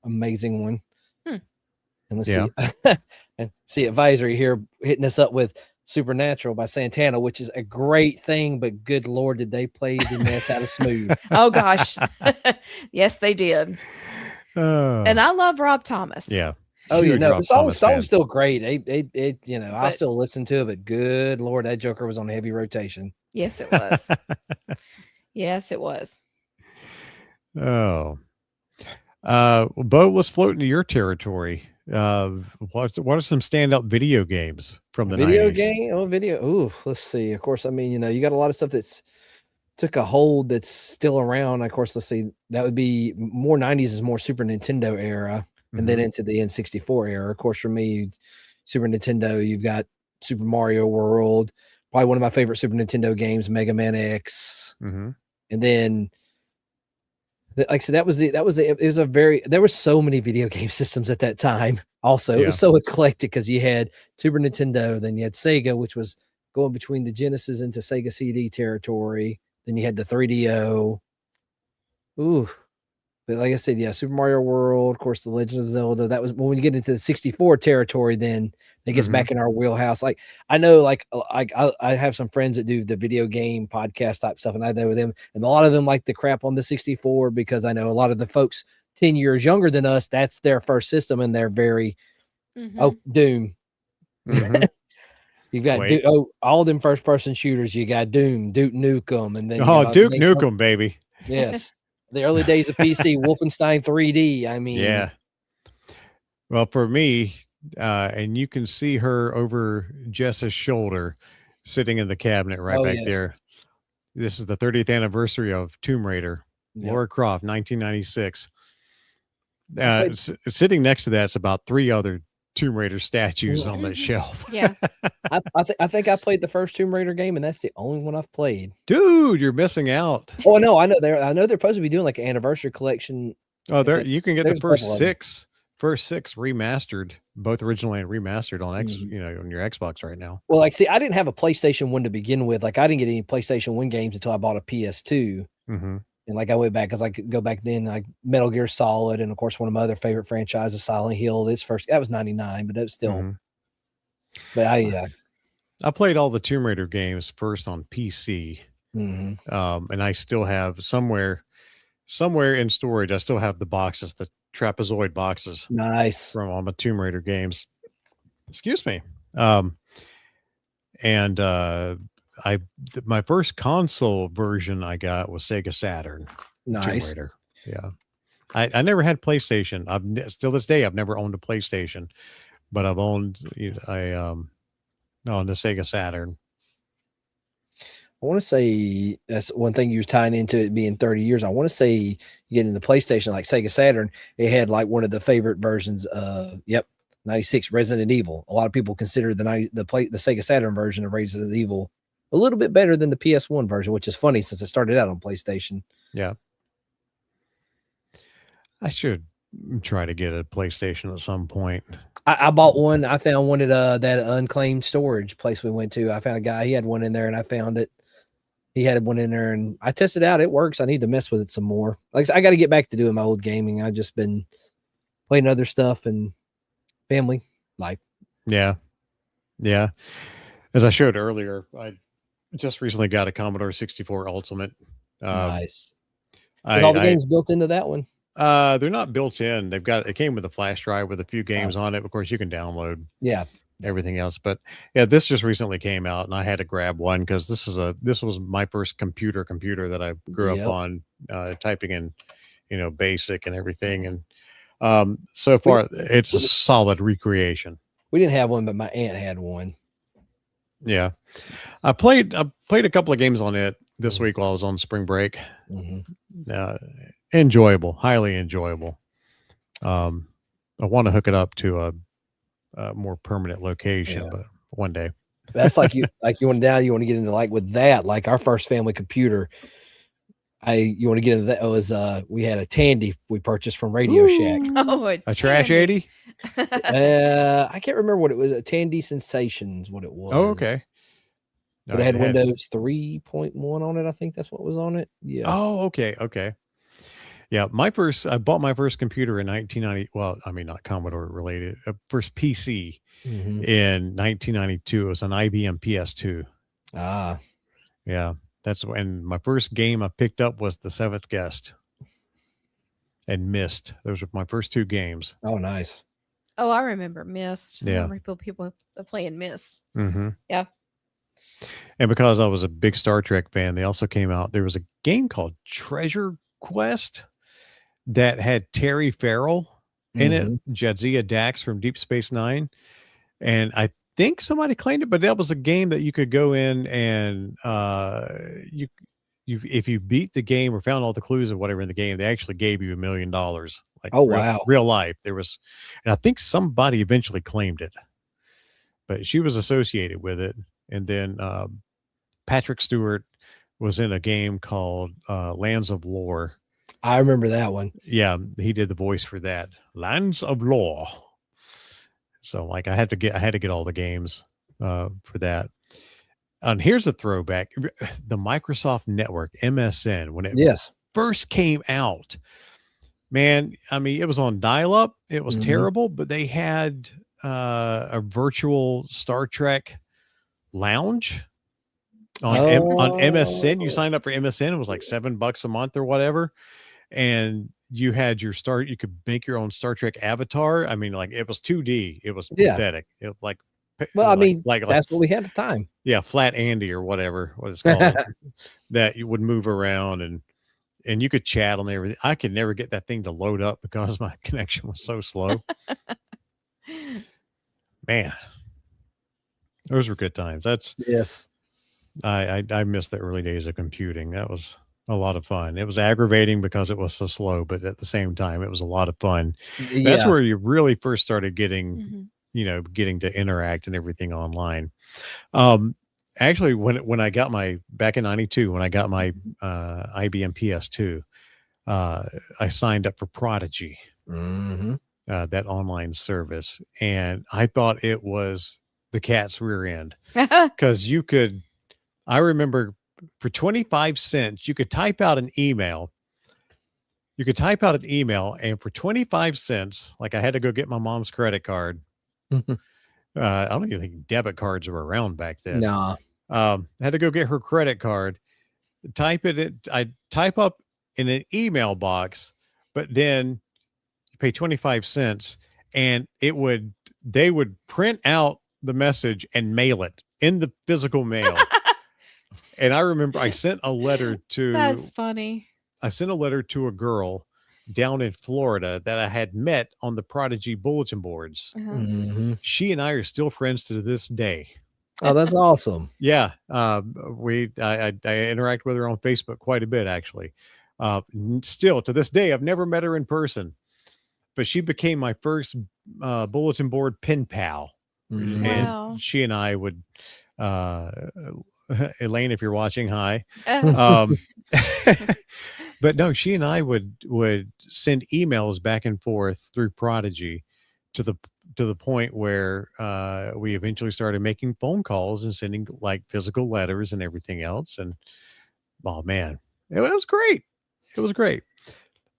amazing one. And let's see, and see Advisory here hitting us up with Supernatural by Santana, which is a great thing, but good Lord, did they play the mess out of smooth. Oh gosh. Yes, they did. And I love Rob Thomas. Yeah. Oh yeah, no, the song's still great. I still listen to it, but good Lord, that Joker was on heavy rotation. Yes, it was. Yes, it was. Oh. Bo, let's float into your territory. What are some standout video games from the 90s? Let's see. Of course, I mean, you got a lot of stuff that's took a hold that's still around. Of course, let's see. That would be more 90s is more Super Nintendo era, and then into the N64 era. Of course, for me, Super Nintendo, you've got Super Mario World, probably one of my favorite Super Nintendo games, Mega Man X, and then. Like I said, there were so many video game systems at that time. Also, it was so eclectic because you had Super Nintendo, then you had Sega, which was going between the Genesis into Sega CD territory. Then you had the 3DO. But like I said, Super Mario World, of course, The Legend of Zelda. That was when you get into the 64 territory, then it gets back in our wheelhouse. Like I know, I have some friends that do the video game podcast type stuff, and I know them, and a lot of them like the crap on the 64 because I know a lot of the folks 10 years younger than us, that's their first system, and they're very Doom. You've got all them first person shooters. You got Doom, Duke Nukem, and then Duke Nukem, baby. Yes. The early days of PC, Wolfenstein 3D. I mean, yeah. Well, for me, and you can see her over Jess's shoulder, sitting in the cabinet back there. This is the 30th anniversary of Tomb Raider, Lara Croft, 1996. Sitting next to that's about 3 other Tomb Raider statues on that shelf. Yeah. I think I played the first Tomb Raider game, and that's the only one I've played. Dude, you're missing out. Oh no, I know they're supposed to be doing like an anniversary collection. Oh, you can get the first 6 first 6 remastered, both originally and remastered on Mhm. on your Xbox right now. Well, like, see, I didn't have a PlayStation 1 to begin with. Like, I didn't get any PlayStation 1 games until I bought a PS2. Mm-hmm. And like I went back because I could go back then, like Metal Gear Solid, and of course one of my other favorite franchises, Silent Hill. Its first that was 99, but that was still. Mm-hmm. But I played all the Tomb Raider games first on PC, mhm. And I still have somewhere in storage. I still have the boxes, the trapezoid boxes Nice. from all my Tomb Raider games. Excuse me. And my first console version I got was Sega Saturn. Tomb Nice. Raider. Yeah. I never had PlayStation. Still this day I've never owned a PlayStation, but I've owned on the Sega Saturn. I want to say that's one thing you was tying into it being 30 years. I want to say you get into PlayStation like Sega Saturn, it had like one of the favorite versions of 96 Resident Evil. A lot of people consider the Sega Saturn version of Resident Evil a little bit better than the PS1 version, which is funny since it started out on PlayStation. Yeah. I should try to get a PlayStation at some point. I bought one. I found one at that unclaimed storage place we went to. I found a guy, he had one in there, and I found it. He had one in there, and I tested it out. It works. I need to mess with it some more. Like I got to get back to doing my old gaming. I've just been playing other stuff and family life. Yeah. Yeah. As I showed earlier, I just recently got a Commodore 64 Ultimate. Nice. Is all the games built into that one? They're not built in. It came with a flash drive with a few games on it. Of course, you can download everything else. But yeah, this just recently came out, and I had to grab one because this was my first computer that I grew up on, typing in, BASIC and everything. And so far, it's a solid recreation. We didn't have one, but my aunt had one. Yeah, I played a couple of games on it this week while I was on spring break. Enjoyable, highly enjoyable. I want to hook it up to a more permanent location, but one day. That's like you want to get into like with that, like our first family computer. You want to get into that? It was we had a Tandy we purchased from Radio Shack. Oh, a Trash 80. I can't remember what it was. A Tandy Sensations, what it was. Oh, okay. But it had Windows 3.1 on it. I think that's what was on it. Yeah. Oh, okay. Okay. Yeah. I bought my first computer in 1990. Well, I mean, not Commodore related. First PC in 1992. It was an IBM PS2. Ah. Yeah. That's when my first game I picked up was The Seventh Guest and Myst. Those were my first 2 games. Oh, nice. Oh, I remember Myst. Yeah. I remember people playing Myst. Mm-hmm. Yeah. And because I was a big Star Trek fan, they also came out. There was a game called Treasure Quest that had Terry Farrell in it, Jadzia Dax from Deep Space Nine. And I think somebody claimed it, but that was a game that you could go in and if you beat the game or found all the clues or whatever in the game, they actually gave you $1 million. Like, oh, wow. Real life. And I think somebody eventually claimed it, but she was associated with it. And then Patrick Stewart was in a game called Lands of Lore. I remember that one. Yeah, he did the voice for that. Lands of Lore. So like I had to get all the games for that. And here's a throwback. The Microsoft Network, MSN, when it first came out, man, I mean, it was on dial-up. It was terrible, but they had a virtual Star Trek lounge on MSN. You signed up for MSN. It was like $7 a month or whatever. And you had you could make your own Star Trek avatar. I mean, like it was 2D. It was pathetic. It was like, well, I mean, that's what we had at the time. Yeah. Flat Andy or what it's called that you would move around and you could chat on everything. I could never get that thing to load up because my connection was so slow. Man, those were good times. I miss the early days of computing. That was a lot of fun. It was aggravating because it was so slow, but at the same time, it was a lot of fun. That's where you really first started getting, getting to interact and everything online. Actually, when I got back in 92, when I got my IBM PS2, I signed up for Prodigy. that online service, and I thought it was the cat's rear end because I remember for 25 cents, you could type out an email. You could type out an email, and for 25 cents, like I had to go get my mom's credit card. I don't even think debit cards were around back then. Nah. I had to go get her credit card, I type up in an email box, but then you pay 25 cents and they would print out the message and mail it in the physical mail. And I remember I sent a letter That's funny. I sent a letter to a girl down in Florida that I had met on the Prodigy bulletin boards. She and I are still friends to this day. Oh, that's awesome. Yeah. I interact with her on Facebook quite a bit, actually. Still to this day, I've never met her in person, but she became my first bulletin board pen pal. Wow. And she and I would, Elaine, if you're watching, hi. But no, she and I would send emails back and forth through Prodigy to the point where we eventually started making phone calls and sending like physical letters and everything else. And oh man, it was great. It was great.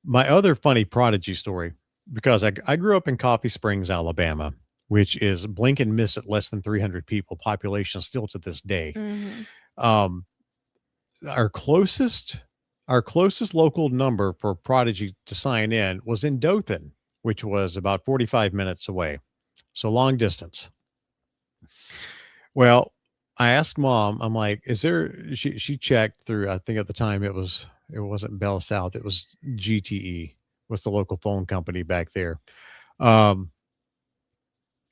My other funny Prodigy story, because I grew up in Coffee Springs, Alabama, which is blink and miss at less than 300 people, population still to this day. Our closest local number for Prodigy to sign in was in Dothan, which was about 45 minutes away. So long distance. Well, I asked Mom, I'm like, is there, she checked through, I think at the time it wasn't Bell South, it was GTE, was the local phone company back there.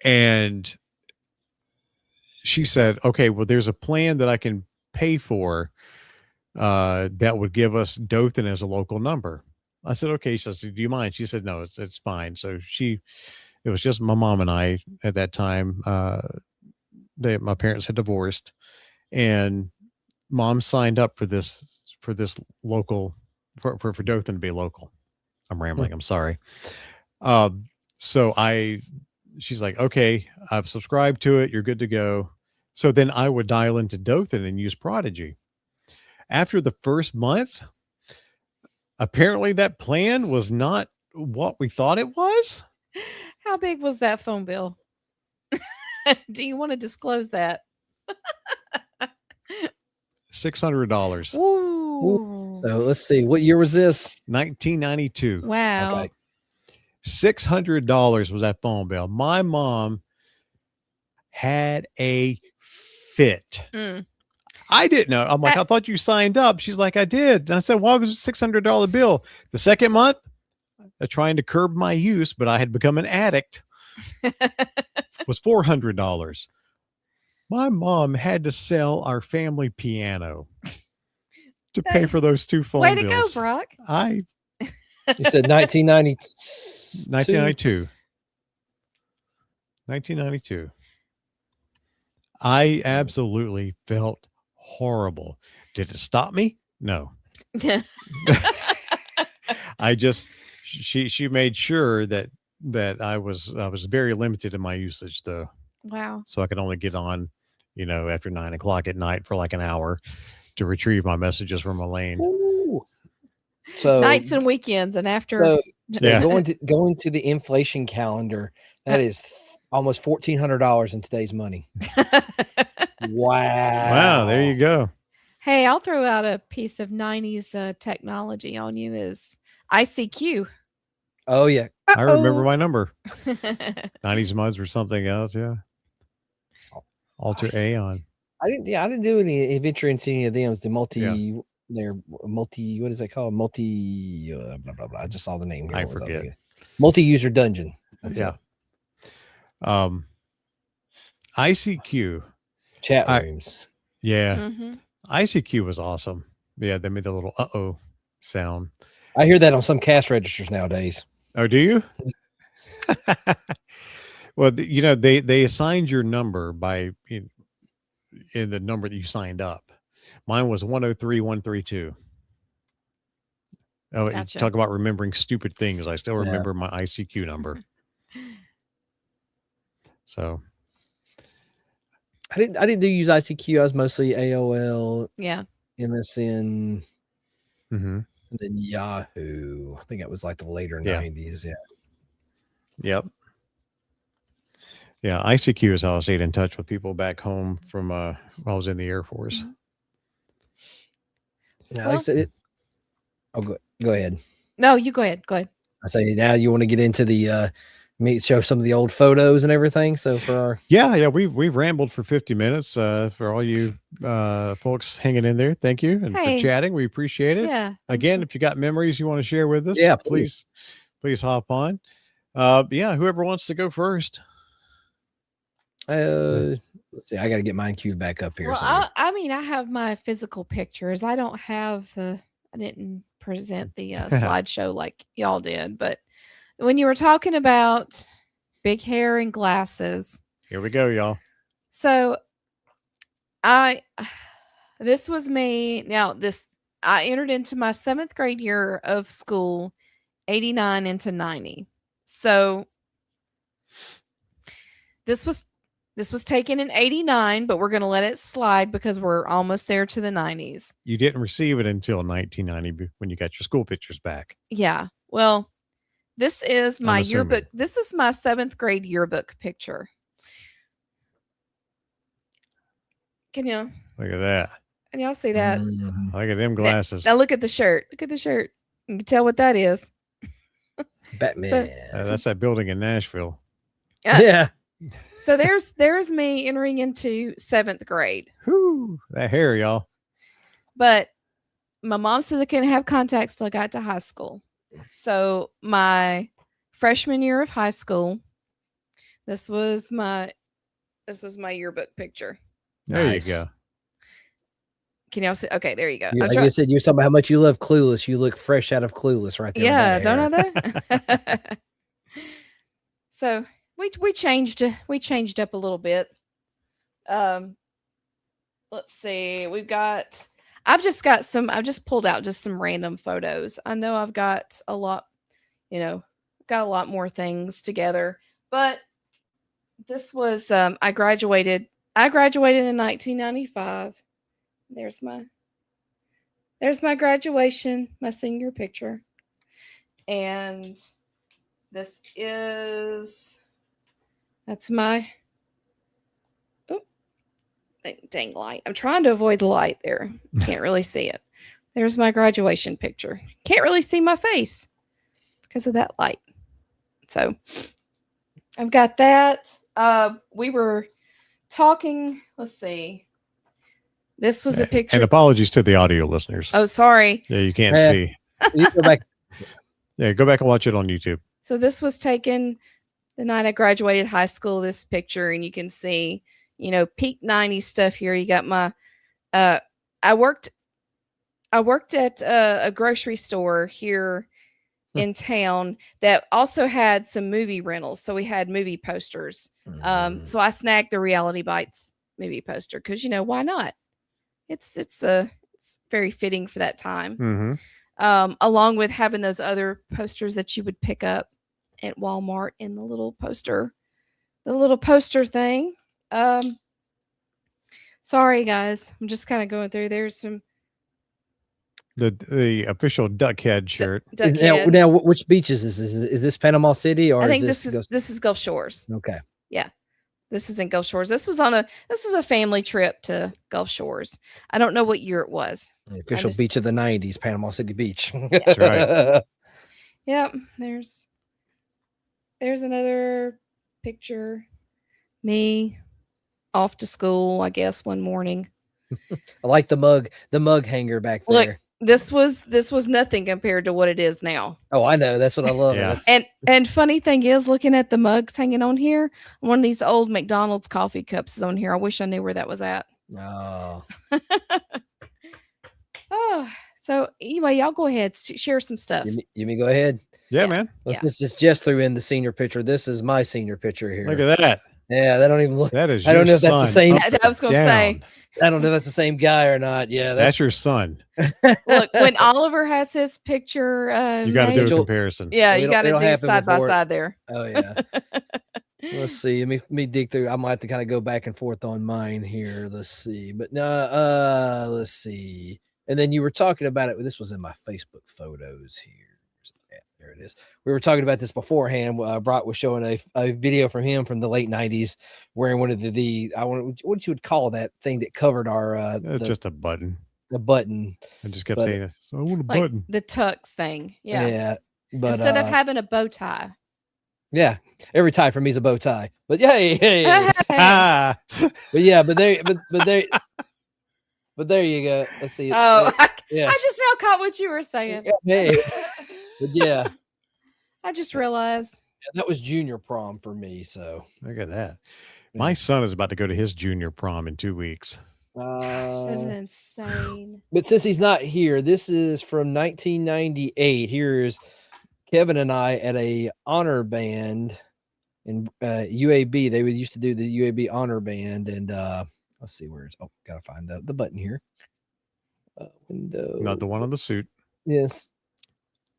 And she said, okay, well, there's a plan that I can pay for that would give us Dothan as a local number. I said, okay. She said, do you mind? She said, no, it's fine. So it was just my mom and I at that time. My parents had divorced, and Mom signed up for this local for Dothan to be local. I'm rambling. I'm sorry. She's like, okay, I've subscribed to it. You're good to go. So then I would dial into Dothan and use Prodigy. After the first month, apparently that plan was not what we thought it was. How big was that phone bill? Do you want to disclose that? $600. Ooh. So let's see. What year was this? 1992. Wow. Okay. $600 was that phone bill. My mom had a fit. I didn't know. I'm like, I thought you signed up. She's like, I did. And I said, why was a $600 bill? The second month, trying to curb my use, but I had become an addict, was $400. My mom had to sell our family piano to pay for those two phone Way bills. to go, Brock. You said 1990. 1992. 1992. I absolutely felt horrible. Did it stop me? No. She made sure that I was very limited in my usage though. Wow. So I could only get on, after 9 o'clock at night for like an hour to retrieve my messages from Elaine. Ooh. So nights and weekends, and after. So Yeah. going to the inflation calendar, that is almost $1,400 in today's money. Wow, there you go. Hey, I'll throw out a piece of 90s technology on you is ICQ. Oh yeah. I remember my number. 90s muds or something else, yeah. Alter Aeon. I didn't do any adventure into any of them. It's the what is it called? Blah blah blah. I just saw the name here. I forget. Multi-user dungeon. That's yeah. ICQ. Chat rooms. Yeah. Mm-hmm. ICQ was awesome. Yeah, they made the little uh-oh sound. I hear that on some cash registers nowadays. Oh, do you? Well, they assigned your number by in the number that you signed up. Mine was 103132. Oh, Gotcha. Talk about remembering stupid things. I still remember my ICQ number. So I didn't do use ICQ. I was mostly AOL, Yeah. MSN, mhm. and then Yahoo. I think it was like the later Yeah. 90s. Yeah. Yep. Yeah, ICQ is how I stayed in touch with people back home from when I was in the Air Force. Yeah, Well- like I said, go ahead. No, you go ahead. Go ahead. I say now you want to get into the show some of the old photos and everything. So for our Yeah, we've rambled for 50 minutes. For all you folks hanging in there, thank you, and Hey. for chatting, we appreciate it. Yeah. Again, if you got memories you want to share with us, Yeah, please hop on. Yeah, whoever wants to go first. let's see, I got to get mine queued back up here. Well, so I mean, I have my physical pictures. I don't have I didn't present the slideshow like y'all did, but when you were talking about big hair and glasses, Here we go, y'all. so this was me. Now I entered into my 7th grade year of school, 89 into 90. So this was taken in 89, but we're going to let it slide because we're almost there to the 90s. You didn't receive it until 1990 when you got your school pictures back. Yeah. Well, this is my I'm assuming. yearbook. This is my 7th grade yearbook picture. Can y'all Look at y'all see that? Mhm. Look at them glasses. Now look at the shirt. Look at the shirt. You can tell what that is. Batman. That's that building in Nashville. Yeah. So there's me entering into 7th grade. Whoo, that hair, y'all. But my mom said I couldn't have contacts till I got to high school. So my freshman year of high school, this was my yearbook picture. There Nice. you go. Can y'all see? Okay, there you go. Like you said, you were talking about how much you love Clueless. You look fresh out of Clueless right there. with Yeah, that don't hair. know that. So we changed up a little bit. Let's see. I've just pulled out just some random photos. I know I've got a lot, got a lot more things together, but this was I graduated in 1995. There's my graduation, my senior picture. And that's my dang light. I'm trying to avoid the light there. Can't really see it. There's my graduation picture. Can't really see my face because of that light. So I've got that. We were talking, let's see. This was a picture. And apologies to the audio listeners. Oh, sorry. Yeah, you can't Yeah. see. You go back. Yeah, go back and watch it on YouTube. So this was taken the night I graduated high school, this picture, and you can see, peak 90s stuff here. You got my I worked at a grocery store here in town that also had some movie rentals. So we had movie posters. So I snagged the Reality Bites movie poster because why not? It's very fitting for that time. Mm-hmm. Along with having those other posters that you would pick up at Walmart in the little poster thing. Sorry guys, I'm just kind of going through. There's some The official duck head shirt. duck head. Now, which beaches is this? Is this Panama City or I think is this is Gulf Shores. Okay. Yeah. This is in Gulf Shores. This is a family trip to Gulf Shores. I don't know what year it was. The official beach of the 90s, Panama City Beach. That's right. Yep. There's another picture. Me off to school, I guess, one morning. I like the mug hanger back there. Look, this was nothing compared to what it is now. Oh, I know. That's what I love. Yeah. And funny thing is, looking at the mugs hanging on here, one of these old McDonald's coffee cups is on here. I wish I knew where that was at. Oh. Oh, so anyway, y'all go ahead, share some stuff. You mean go ahead? Yeah, Yeah. man. Let's just threw in the senior picture. This is my senior picture here. Look at that. Yeah, they don't even look. That is I don't your know if that's the son same- up I was gonna say. down. I don't know if that's the same guy or not. Yeah, That's your son. Look, when Oliver has his picture, You got to do a made- comparison. yeah, It'll- you got to it'll do happen side by before- side there. Oh yeah. Let's see. Let me dig through. I might have to kind of go back and forth on mine here. Let's see. But no, let's see. And then you were talking about it. This was in my Facebook photos here. There it is. We were talking about this beforehand. Brock was showing a video from him from the late 90s wearing one of the I want what you would call that thing that covered our just a button. The button. I just kept saying, "So I want a like button." the tux thing. Yeah. Yeah. But Instead of having a bow tie. yeah, every tie for me is a bow tie. But hey. Ah. But yeah, but there you go. Let's see. Oh, yeah. I just now caught what you were saying. Hey. But yeah. I just realized. That was junior prom for me. So Look at that. My son is about to go to his junior prom in 2 weeks. Gosh, that's insane. But since he's not here, this is from 1998. Here's Kevin and I at a honor band in UAB. They used to do the UAB honor band, and let's see where it's. Oh, gotta find the button here. Window. Not the one on the suit. Yes.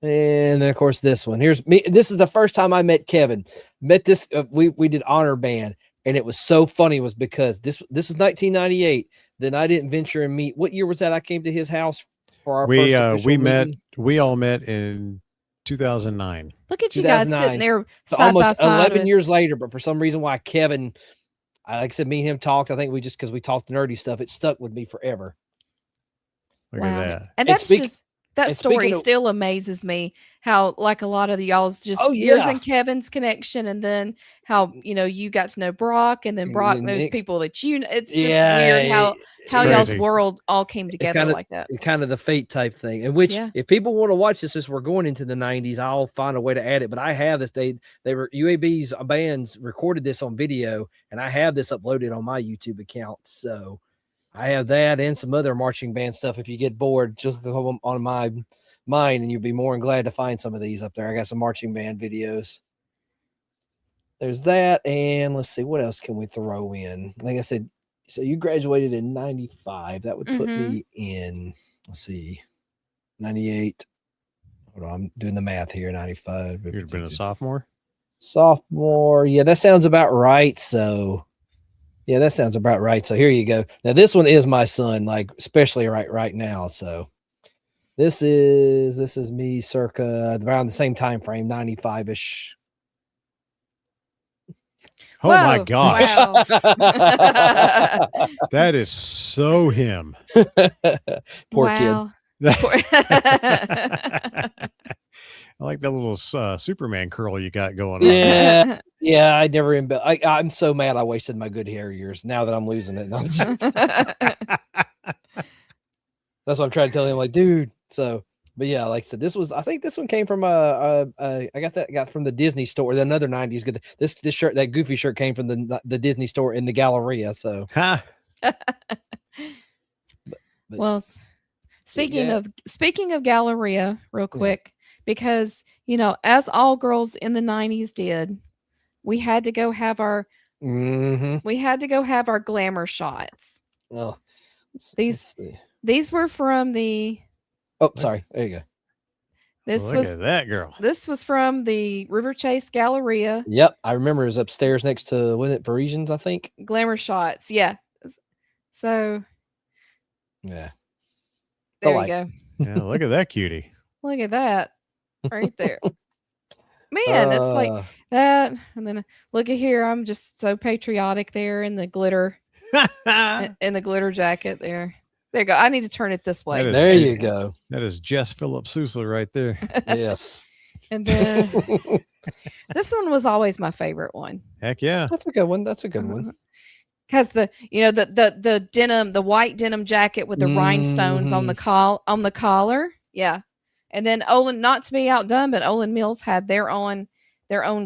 And then of course this one. Here's me. This is the first time I met Kevin. Met this. We did honor band, and it was so funny. Was because this is 1998. Then I didn't venture and meet. What year was that? I came to his house for our first official meeting? We all met in 2009. Look at you guys sitting there so side almost by side 11 years later. But for some reason, why Kevin, like I said, me and him talked. I think because we talked nerdy stuff, it stuck with me forever. Look at that. And that's that story still amazes me. How like a lot of y'all's just yours and Kevin's connection, and then how you got to know Brock, and then Brock knows people that it's just weird how y'all's world all came together like that. Kind of the fate type thing. And which if people want to watch this as we're going into the 90s, I'll find a way to add it. But I have this. They were UAB's bands recorded this on video, and I have this uploaded on my YouTube account. So I have that and some other marching band stuff. If you get bored, just go on mine, and you'll be more than glad to find some of these up there. I got some marching band videos. There's that, and let's see, what else can we throw in? Like I said, so you graduated in 95. That would put me in, let's see, 98. Hold on, I'm doing the math here. 95. You'd have been a sophomore? Sophomore. Yeah, that sounds about right. So yeah, that sounds about right. So here you go. Now this one is my son, like especially right now. So this is me circa around the same time frame, 95-ish. Oh my gosh. Wow. That is so him. Poor kid. I like that little Superman curl you got going on. Yeah. Yeah, I never I'm so mad I wasted my good hair years now that I'm losing it. That's what I'm trying to tell him, like, dude. So, but yeah, like I said, I think this one came from I got from the Disney store. Another 90s good. This shirt, that goofy shirt, came from the Disney store in the Galleria. So, well, speaking of Galleria, real quick, because as all girls in the 90s did, we had to go have our glamour shots. Well, these were from the. Oh, sorry. There you go. Look at that girl. This was from the River Chase Galleria. Yep, I remember it was upstairs next to, wasn't it Parisians, I think? Glamour shots, yeah. So, yeah. There you go. Yeah, look at that cutie. Look at that right there. Man, it's like that. And then look at here. I'm just so patriotic there in the glitter, in the glitter jacket there. There you go. I need to turn it this way. There you go. That is Jess Phillips Sousa right there. Yes. And then this one was always my favorite one. Heck yeah. That's a good one. That's a good one. Has the the denim, the white denim jacket with the rhinestones on the collar. Yeah. And then Olin, not to be outdone, but Olin Mills had their own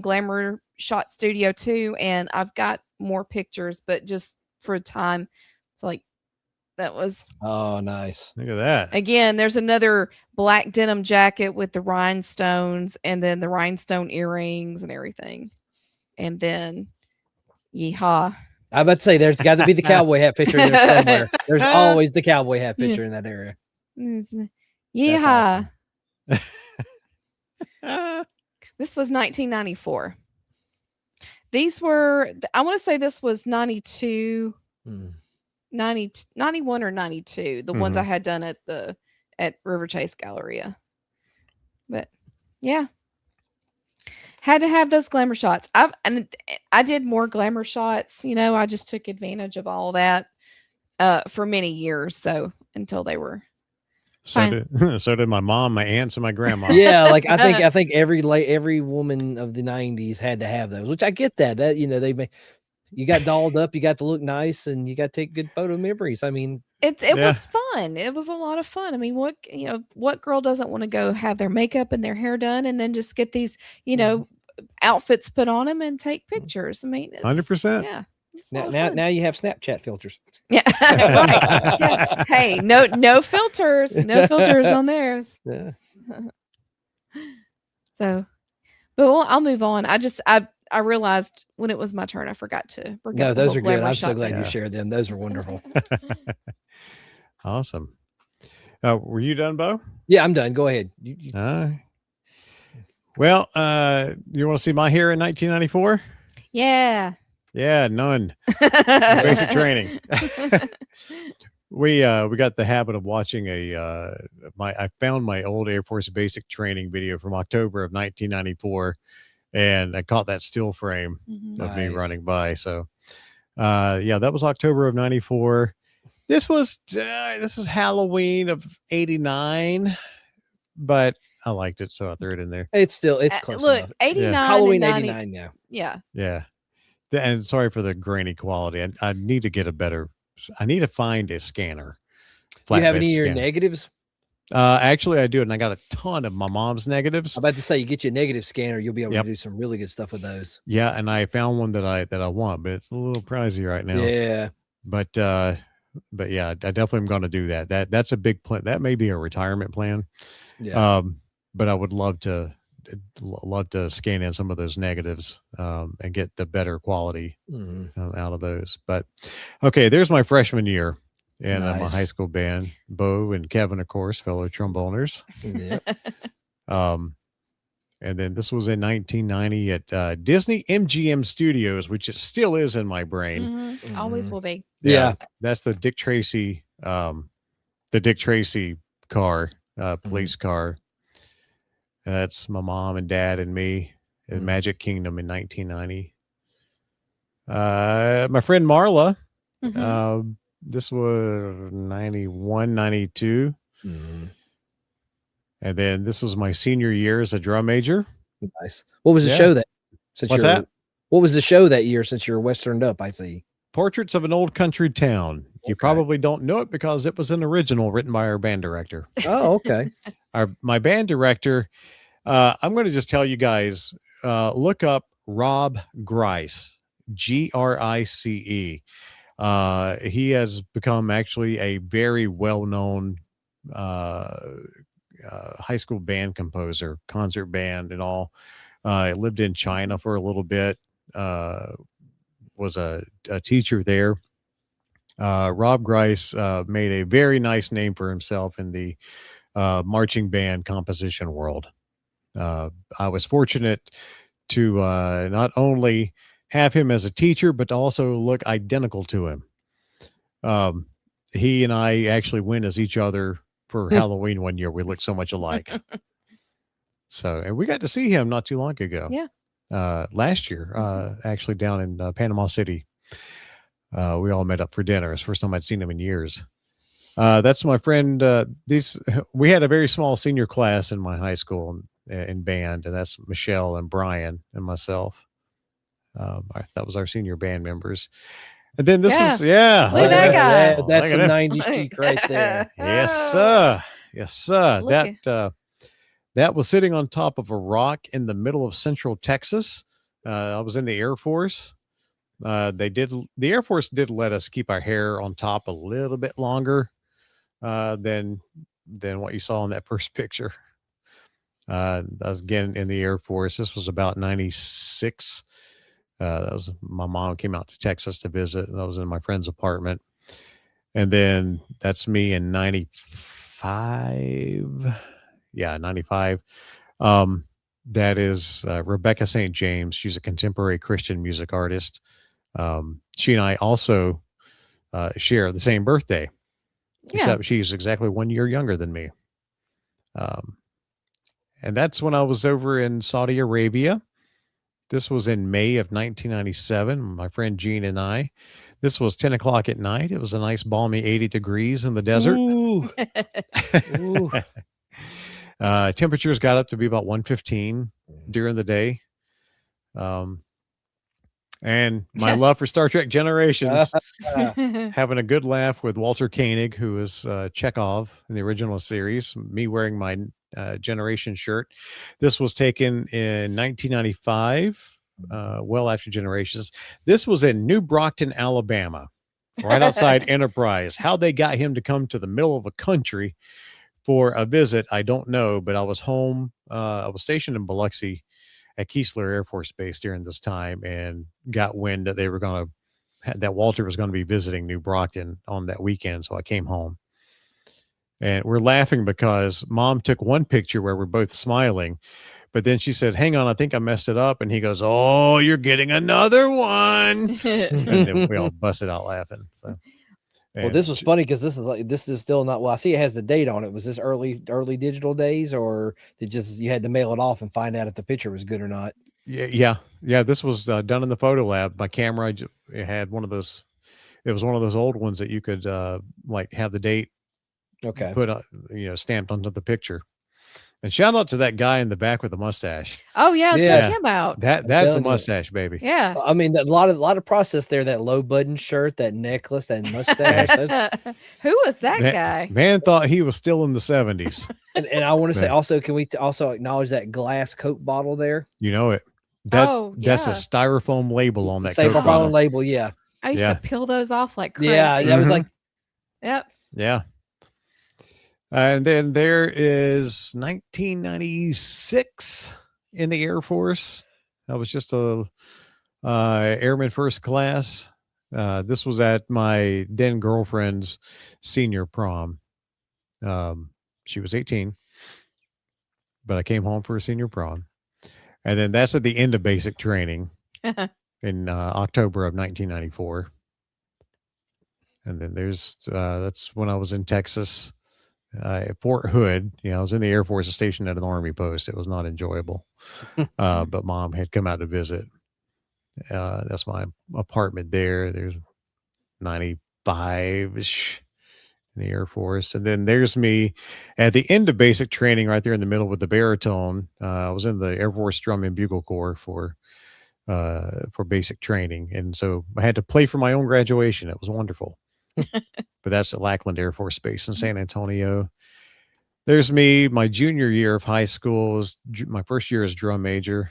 glamour shot studio too. And I've got more pictures, but just for time, it's like that was nice. Look at that. Again, there's another black denim jacket with the rhinestones and then the rhinestone earrings and everything. And then yeehaw. I about to say there's got to be the cowboy hat picture in there somewhere. There's always the cowboy hat picture in that area. Yeehaw. This was 1994. These were, I want to say this was 92, Mm. 91 or 92, the ones I Mhm. had done at River Chase Galleria. But yeah, had to have those glamour shots. I did more glamour shots. I just took advantage of all that for many years. So until they were So fine. did my mom, my aunts, and my grandma. Yeah, like I think every woman of the 90s had to have those, which I get that. That you got dolled up, you got to look nice, and you got to take good photo memories. I mean, It Yeah. was fun. It was a lot of fun. I mean, what girl doesn't want to go have their makeup and their hair done and then just get these, outfits put on them and take pictures? I mean, 100%. Yeah. It's a lot of fun. now you have Snapchat filters. Yeah, right. Yeah. Hey, no filters, no filters on theirs. Yeah. So, but I'll move on. I realized when it was my turn, I forgot to bring No, up the those whole are good. glamour I'm so shot glad thing. you Yeah. shared them. Those are wonderful. Awesome. Were you done, Bo? Yeah, I'm done. Go ahead. Well, you want to see my hair in 1994? Yeah. Yeah, none. Basic training. We got the habit of watching I found my old Air Force basic training video from October of 1994, and I caught that still frame Mhm. of me Nice. running by. So, yeah, that was October of 94. This is Halloween of 89, but I liked it, so I threw it in there. It's close Look, enough. 89 Halloween and 90, 89 now. Yeah. Yeah. And sorry for the grainy quality. I need to I need to find a scanner. Do you have any flatbed of your scanner. negatives? Actually, I do, and I got a ton of my mom's negatives. I'm about to say, you get your negative scanner, you'll be able Yep. to do some really good stuff with those. Yeah, and I found one that I want, but it's a little pricey right now. Yeah. But yeah, I definitely am going to do that. That's a big plan. That may be a retirement plan. Yeah. But I would love to scan in some of those negatives and get the better quality Mhm. out of those. But okay, there's my freshman year in my Nice. high school band. Bo and Kevin, of course, fellow tromboners. Yep. And then this was in 1990 at Disney MGM Studios, which it still is in my brain. Mhm. Always will be. Yeah. That's the Dick Tracy car, police car. That's my mom and dad and me in Magic Kingdom in 1990. My friend Marla, Mhm. this was 91, 92. Mhm. And then this was my senior year as a drum major. Nice. What was the Yeah. show that? What's that? What was the show that year since you're westerned up? I see. Portraits of an Old Country Town. You Okay. probably don't know it because it was an original written by our band director. Oh, okay. My band director, I'm going to just tell you guys, look up Rob Grice, Grice. He has become actually a very well-known high school band composer, concert band and all. Lived in China for a little bit, was a teacher there. Rob Grice made a very nice name for himself in the marching band composition world. I was fortunate to not only have him as a teacher, but to also look identical to him. He and I actually went as each other for Halloween one year. We looked so much alike. And we got to see him not too long ago. Yeah. Last year, actually down in Panama City. We all met up for dinner. It's the first time I'd seen him in years. That's my friend. We had a very small senior class in my high school in band, and that's Michelle and Brian and myself. That was our senior band members. And then this is Look at that guy. That's Look some at him. 90s chic right there. Yes, sir. Yes, sir. Look That was sitting on top of a rock in the middle of Central Texas. I was in the Air Force. The Air Force did let us keep our hair on top a little bit longer than what you saw in that first picture. I was again in the Air Force. This was about 96. That was my mom came out to Texas to visit. That was in my friend's apartment. And then that's me in 95. Yeah, 95. that is Rebecca St. James. She's a contemporary Christian music artist. She and I also share the same birthday, Yeah. except she's exactly 1 year younger than me. And that's when I was over in Saudi Arabia. This was in May of 1997. My friend Gene and I. This was 10 o'clock at night. It was a nice balmy 80 degrees in the desert. Ooh. Ooh. Temperatures got up to be about 115 during the day. And my love for Star Trek Generations, having a good laugh with Walter Koenig, who is Chekhov in the original series, me wearing my Generation shirt. This was taken in 1995, well after Generations. This was in New Brockton, Alabama, right outside Enterprise. How they got him to come to the middle of a country for a visit, I don't know, but I was home. I was stationed in Biloxi at Keesler Air Force Base during this time, and got wind that they were going to, that Walter was going to be visiting New Brockton on that weekend. So I came home, and we're laughing because Mom took one picture where we're both smiling, but then she said, "Hang on, I think I messed it up." And he goes, "Oh, you're getting another one." And then we all busted out laughing. So, well, this was funny because this is still not, well, I see it has the date on it. Was this early digital days, or did just you had to mail it off and find out if the picture was good or not? Yeah. This was done in the photo lab. My camera, it had one of those. It was one of those old ones that you could like have the date put stamped onto the picture. And shout out to that guy in the back with the mustache. Oh yeah, check him out. That's the mustache, baby. Yeah. I mean, a lot of process there. That low button shirt, that necklace, that mustache. Who was that guy? Man thought he was still in the 70s. And I want to say also, can we also acknowledge that glass Coke bottle there? You know it. That's a styrofoam label on that Coke bottle. Label, yeah. I used to peel those off like crazy. Yeah, that was like, yep. Yeah. And then there is 1996 in the Air Force. I was just a airman first class. This was at my then girlfriend's senior prom. She was 18, but I came home for a senior prom. And then that's at the end of basic training in October of 1994. And then that's when I was in Texas. At Fort Hood, I was in the Air Force stationed at an Army post. It was not enjoyable, but Mom had come out to visit. That's my apartment there. There's 95-ish in the Air Force. And then there's me at the end of basic training right there in the middle with the baritone. I was in the Air Force Drum and Bugle Corps for basic training. And so I had to play for my own graduation. It was wonderful. But that's at Lackland Air Force Base in San Antonio. There's me, my junior year of high school, was my first year as drum major.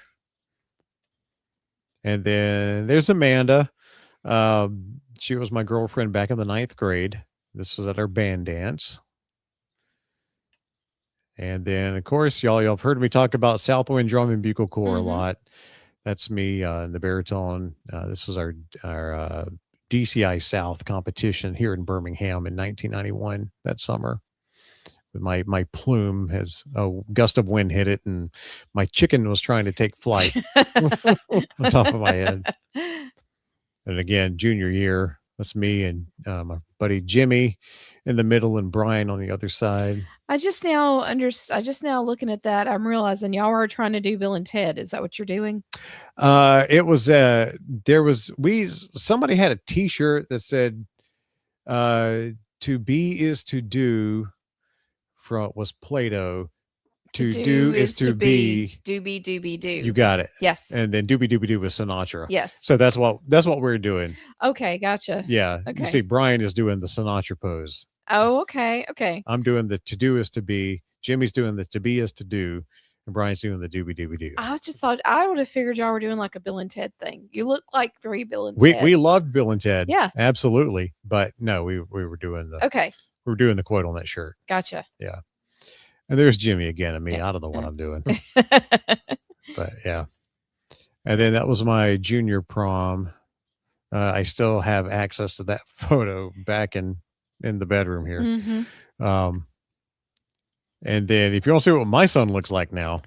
And then there's Amanda. She was my girlfriend back in the 9th grade. This was at our band dance. And then, of course, y'all have heard me talk about Southwind Drum and Bugle Corps a lot. That's me in the baritone. This was our DCI South competition here in Birmingham in 1991 that summer. My plume has a gust of wind hit it, and my chicken was trying to take flight on top of my head. And again, junior year, that's me and my buddy Jimmy in the middle and Brian on the other side. I just now looking at that, I'm realizing y'all are trying to do Bill and Ted. Is that what you're doing? It was somebody had a t-shirt that said to be is to do, was Plato. To do is to be. Doobie doobie doo. You got it. Yes. And then doobie doobie doo was Sinatra. Yes. So that's what we're doing. Okay, gotcha. Yeah. Okay. You see, Brian is doing the Sinatra pose. Oh, okay. Okay. I'm doing the to do is to be. Jimmy's doing the to be is to do. And Brian's doing the doobie doobie doo. I would have figured y'all were doing like a Bill and Ted thing. You look like very Bill and Ted. We loved Bill and Ted. Yeah. Absolutely. But no, we were doing the we were doing the quote on that shirt. Gotcha. Yeah. And there's Jimmy again. I mean, I don't know what I'm doing. But yeah. And then that was my junior prom. I still have access to that photo back in the bedroom here. Mm-hmm. And then if you want to see what my son looks like now,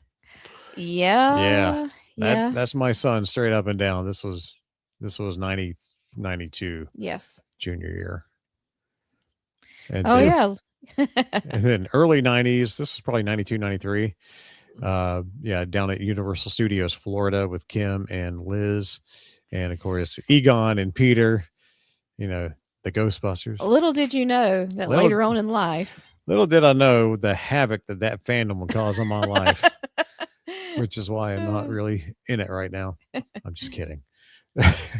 Yeah. Yeah. That's my son straight up and down. This was 92 Yes. junior year. And Oh, then, yeah. and then early 90s, this was probably 92, 93. Down at Universal Studios Florida with Kim and Liz, and of course Egon and Peter, the Ghostbusters. Little did you know that Little- later on in life. Little did I know the havoc that fandom would cause on my life, which is why I'm not really in it right now. I'm just kidding.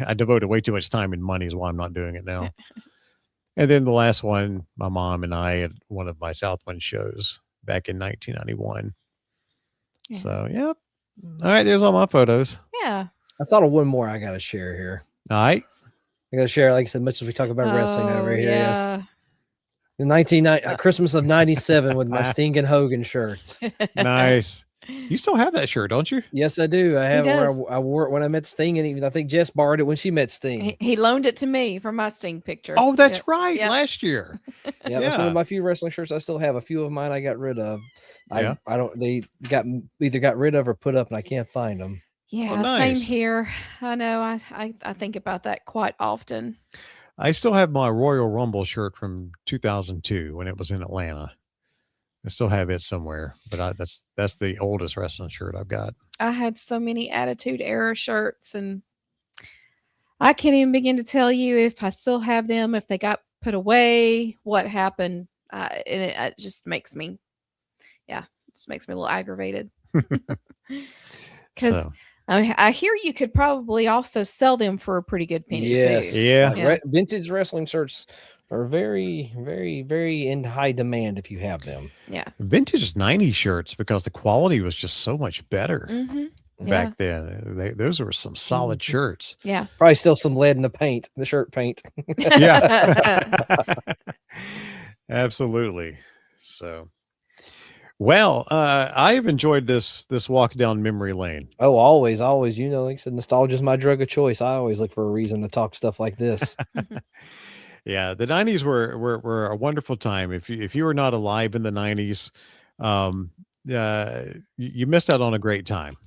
I devoted way too much time and money is why I'm not doing it now. And then the last one, my mom and I at one of my Southwind shows back in 1991. Yeah. So, yep. All right, there's all my photos. Yeah. I thought of one more I got to share here. All right. I got to share, like I said, much as we talk about wrestling over here. Yes. Yeah. The Christmas of 97 with my Sting and Hogan shirt. Nice. You still have that shirt, don't you? Yes, I do. I have does. I wore it when I met Sting, and even I think Jess borrowed it when she met Sting. He loaned it to me for my Sting picture. Oh, that's Yep. right. Yep. Last year. Yeah, that's one of my few wrestling shirts I still have. A few of mine I got rid of. Yeah. I don't. They either got rid of or put up, and I can't find them. Yeah, nice. same here. I know. I think about that quite often. I still have my Royal Rumble shirt from 2002 when it was in Atlanta. I still have it somewhere, but that's the oldest wrestling shirt I've got. I had so many Attitude Era shirts, and I can't even begin to tell you if I still have them, if they got put away, what happened. And it just makes me, just makes me a little aggravated. Because So, I hear you could probably also sell them for a pretty good penny Yes. too. Yeah. Like, vintage wrestling shirts are very, very, very in high demand if you have them. Yeah. vintage 90s shirts, because the quality was just so much better Mm-hmm. back then. Those were some solid shirts. Yeah. Probably still some lead in the shirt paint. Yeah. Absolutely. So, well, I've enjoyed this walk down memory lane. Oh, always. Like I said, nostalgia is my drug of choice. I always look for a reason to talk stuff like this. Yeah, the 90s were a wonderful time. If you were not alive in the 90s, you missed out on a great time.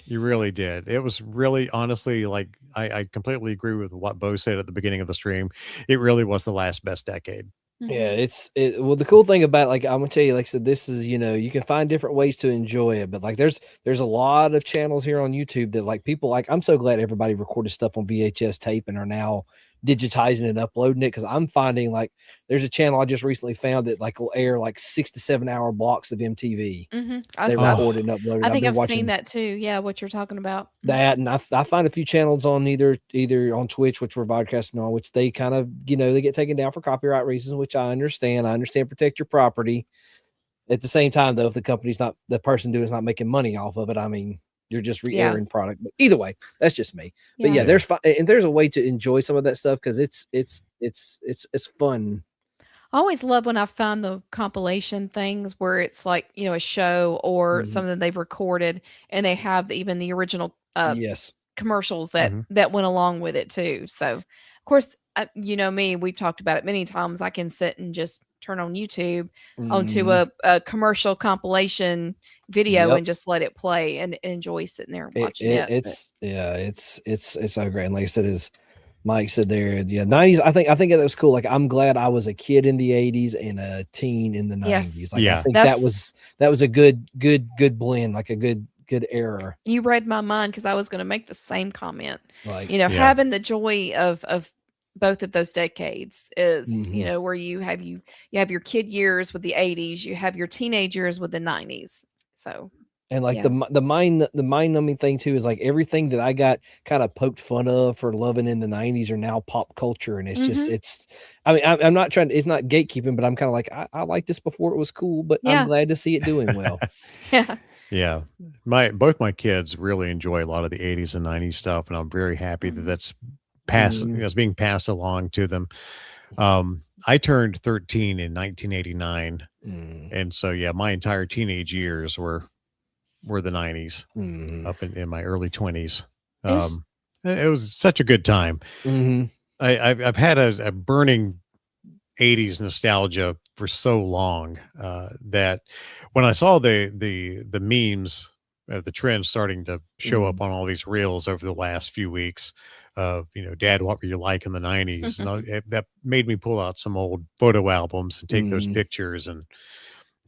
You really did. It was really, honestly, like I completely agree with what Bo said at the beginning of the stream. It really was the last best decade. Yeah, well, the cool thing about, like, I'm gonna tell you, like I said, this is, you can find different ways to enjoy it, but like there's a lot of channels here on YouTube that, like, people, like, I'm so glad everybody recorded stuff on VHS tape and are now digitizing and uploading it, because I'm finding, like, there's a channel I just recently found that, like, will air like 6 to 7 hour blocks of MTV. They recorded and uploaded. I think I've watching seen that too. Yeah, what you're talking about. that, and I find a few channels on either on Twitch, which we're broadcasting on, which they kind of, they get taken down for copyright reasons, which I understand. Protect your property. At the same time, though, if the person doing is not making money off of it, I mean, you're just re-airing product. But either way, that's just me. But yeah, there's a way to enjoy some of that stuff, because it's fun. I always love when I find the compilation things where it's like, a show or something they've recorded, and they have even the original Yes. commercials that went along with it too. So, of course, me, we've talked about it many times. I can sit and just turn on YouTube onto a commercial compilation video and just let it play and enjoy sitting there and watching it. It's so great. And like I said, as Mike said there, 90s. I think that was cool. Like, I'm glad I was a kid in the 80s and a teen in the 90s. Yes. Like, I think that was a good blend, like a good era. You read my mind, because I was going to make the same comment. Like, having the joy of both of those decades is, where you have your kid years with the 80s, you have your teenage years with the 90s. So, and like the mind numbing thing too is, like, everything that I got kind of poked fun of for loving in the 90s are now pop culture, and it's just I mean, I'm not trying to, it's not gatekeeping, but I'm kind of like, I liked this before it was cool, but I'm glad to see it doing well. Yeah. Both my kids really enjoy a lot of the 80s and 90s stuff, and I'm very happy that that's being passed along to them. I turned 13 in 1989, and so my entire teenage years were the 90s up in my early 20s. It was such a good time. I've had a burning 80s nostalgia for so long that when I saw the memes the trend starting to show up on all these reels over the last few weeks of, Dad, what were you like in the 90s? And that made me pull out some old photo albums and take those pictures and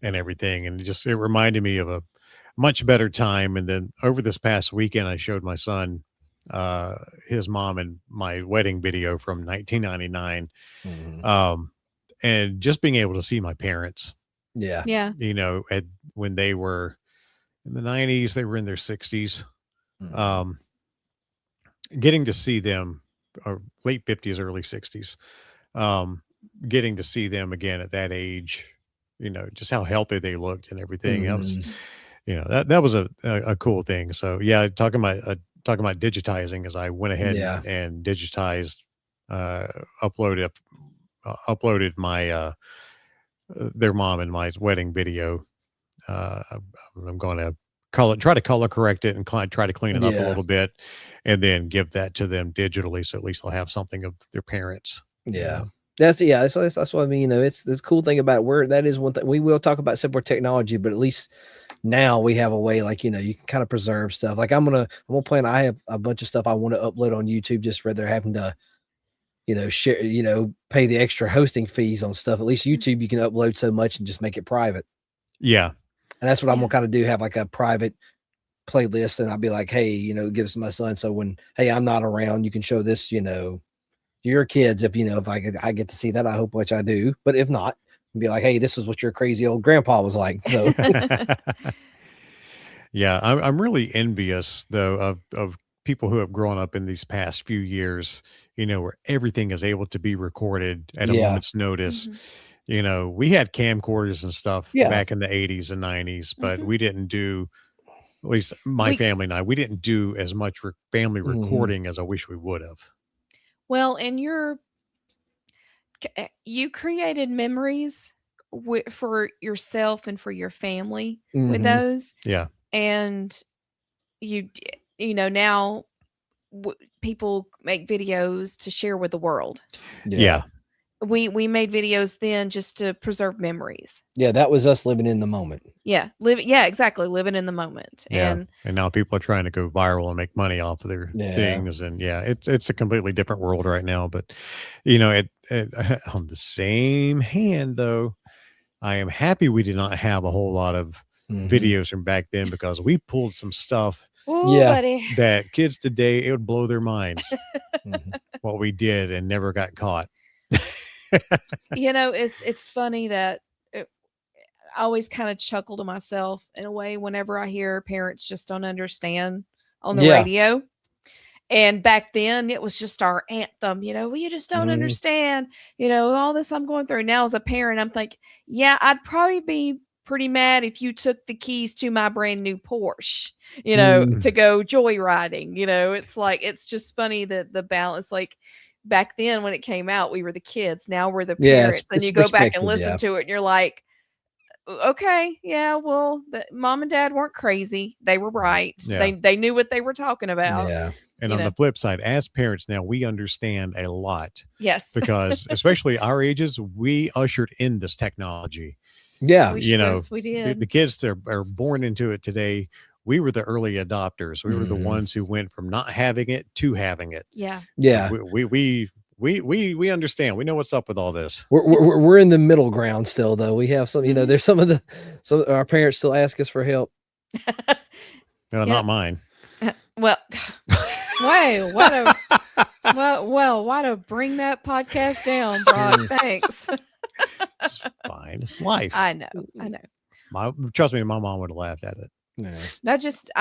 everything. And it reminded me of a much better time. And then over this past weekend, I showed my son his mom and my wedding video from 1999. And just being able to see my parents, Yeah. when they were in the 90s, they were in their 60s. Getting to see them, or late 50s, early 60s, getting to see them again at that age, just how healthy they looked and everything else, that was a cool thing. So yeah, talking about digitizing, as I went ahead and digitized, uploaded my their mom and my wedding video. I'm going to try to color correct it and try to clean it up a little bit, and then give that to them digitally, so at least they'll have something of their parents. That's what I mean. It's the cool thing about that is one thing we will talk about simpler technology, but at least now we have a way, like, you can kind of preserve stuff. Like I'm gonna plan. I have a bunch of stuff I want to upload on YouTube, just rather having to, share, pay the extra hosting fees on stuff. At least YouTube, you can upload so much and just make it private. Yeah. And that's what I'm gonna kind of do. Have like a private playlist, and I'll be like, hey, give this to my son. So when, hey, I'm not around, you can show this, your kids. If if I get to see that, I hope, which I do. But if not, be like, hey, this is what your crazy old grandpa was like. So yeah, I'm really envious though of people who have grown up in these past few years, where everything is able to be recorded at a moment's notice. We had camcorders and stuff back in the 80s and 90s, but we didn't do, at least my family and I, we didn't do as much family recording as I wish we would have. Well, and you created memories for yourself and for your family with those. Yeah. And now people make videos to share with the world. Yeah. We made videos then just to preserve memories. Yeah, that was us living in the moment. Yeah, exactly, living in the moment. Yeah. And now people are trying to go viral and make money off of their things, and it's a completely different world right now. But on the same hand, though, I am happy we did not have a whole lot of videos from back then, because we pulled some stuff buddy. that kids today, it would blow their minds what we did and never got caught. It's funny that I always kind of chuckle to myself in a way whenever I hear parents just don't understand on the radio. And back then it was just our anthem, well, you just don't understand, all this I'm going through. Now as a parent, I'm thinking, I'd probably be pretty mad if you took the keys to my brand new Porsche, to go joyriding. It's just funny that the balance, like, back then when it came out, we were the kids. Now we're the parents, and you go back and listen to it, and you're like, okay, well, mom and dad weren't crazy. They were right. Yeah. They knew what they were talking about. Yeah. And on the flip side, as parents now, we understand a lot. Yes. Because especially our ages, we ushered in this technology. Yeah. We did. The kids that are born into it today, we were the early adopters. We were the ones who went from not having it to having it. Yeah. Yeah. So we understand. We know what's up with all this. We're in the middle ground still, though. We have some, there's some our parents still ask us for help. No, not mine. Well, way to bring that podcast down, Brock. Thanks. It's fine. It's life. I know. Trust me, my mom would have laughed at it. Yeah. I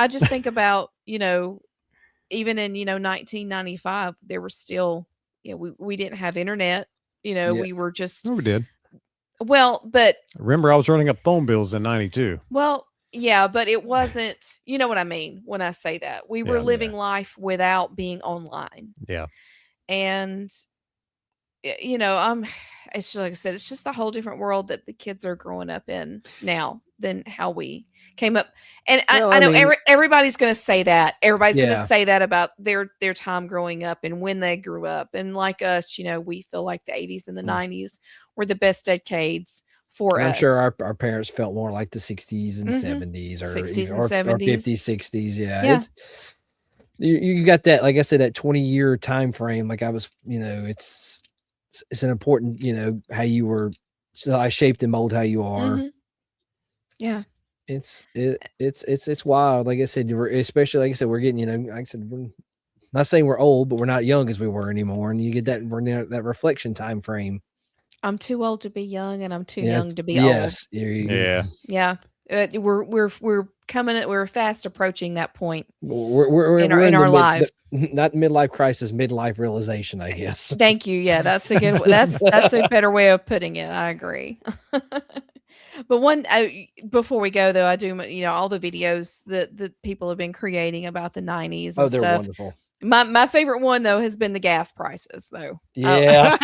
just think about, even in, 1995, there were still, we didn't have internet, we were just. No, we did. Well, but. Remember, I was running up phone bills in 92. Well, yeah, but it wasn't, you know what I mean when I say that. We were living life without being online. Yeah. And, it's just, like I said, it's just a whole different world that the kids are growing up in now than how we came up. And I know everybody's going to say that. Everybody's going to say that about their time growing up and when they grew up. And like us, we feel like the 80s and the 90s were the best decades for I'm us. sure our parents felt more like the 60s and 70s or 60s and or 70s. 50s, 60s. Yeah. Yeah. It's you got that, like I said, that 20-year time frame. Like I was, it's an important, so I shaped and mold how you are. Yeah. It's wild. Like I said, especially like I said, we're getting, like I said, we're not saying we're old, but we're not young as we were anymore. And you get that that reflection time frame. I'm too old to be young, and I'm too Yeah. young to be Yes. old. Yeah. Yeah. We're coming. We're fast approaching that point We're in in our life. not midlife crisis, midlife realization, I guess. Thank you. Yeah, that's a good. That's a better way of putting it. I agree. But before we go though, I do all the videos that people have been creating about the 90s and Oh, they're stuff. wonderful. My favorite one though has been the gas prices though. Yeah.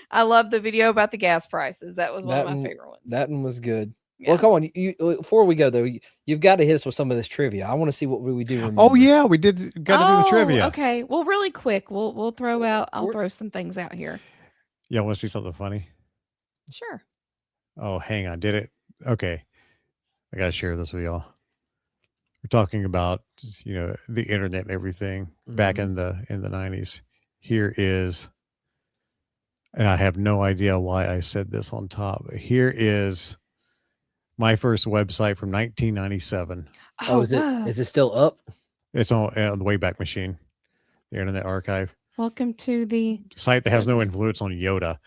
I love the video about the gas prices. That was one of my favorite ones. That one was good. Yeah. Well, come on. You before we go though, you've got to hit us with some of this trivia. I want to see what we do. Remember. Oh yeah, we got to do the trivia. Okay. Well, really quick, we'll throw out. I'll throw some things out here. Yeah, want to see something funny? Sure. Oh, hang on. Did it? Okay. I got to share this with y'all. We're talking about, the internet and everything back in the 90s. Here is, and I have no idea why I said this on top, but here is my first website from 1997. Oh, is it still up? It's on the Wayback Machine, the Internet Archive. Welcome to the site that has no influence on Yoda.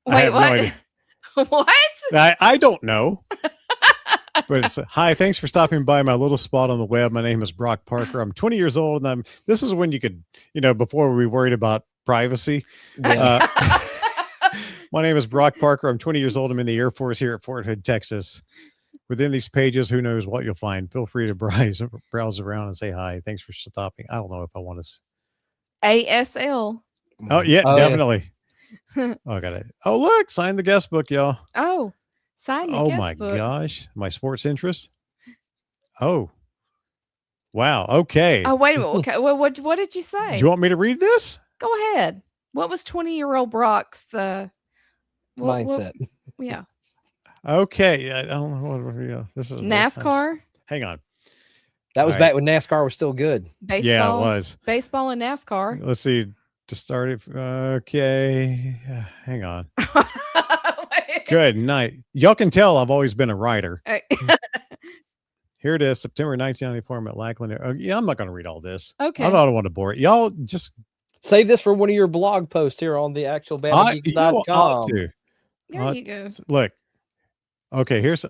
Wait, what? What? I don't know. But it's hi, thanks for stopping by my little spot on the web. My name is Brock Parker. I'm 20 years old, and this is when you could, before we worried about privacy. My name is Brock Parker. I'm 20 years old. I'm in the Air Force here at Fort Hood, Texas. Within these pages, who knows what you'll find. Feel free to browse around and say hi. Thanks for stopping. I don't know if I want to. ASL. Oh, yeah, definitely. Oh, I got it. Oh, look, sign the guest book, y'all. Oh, sign the guest book. Oh, my gosh. My sports interest. Oh, wow. Okay. Oh, wait a minute. Okay. Well, what did you say? Do you want me to read this? Go ahead. What was 20-year-old Brock's mindset? Yeah. Okay. I don't know what this is. NASCAR. Hang on. That was back when NASCAR was still good. Baseball. Yeah, it was. Baseball and NASCAR. Let's see. To start it. Okay. Hang on. Good night. Y'all can tell I've always been a writer. Here it is, September 1994. I'm at Lackland. Yeah, I'm not going to read all this. Okay. I don't want to bore it. Y'all just save this for one of your blog posts here on the actual BamaGeeks.com. There you go. Look. Okay, here's.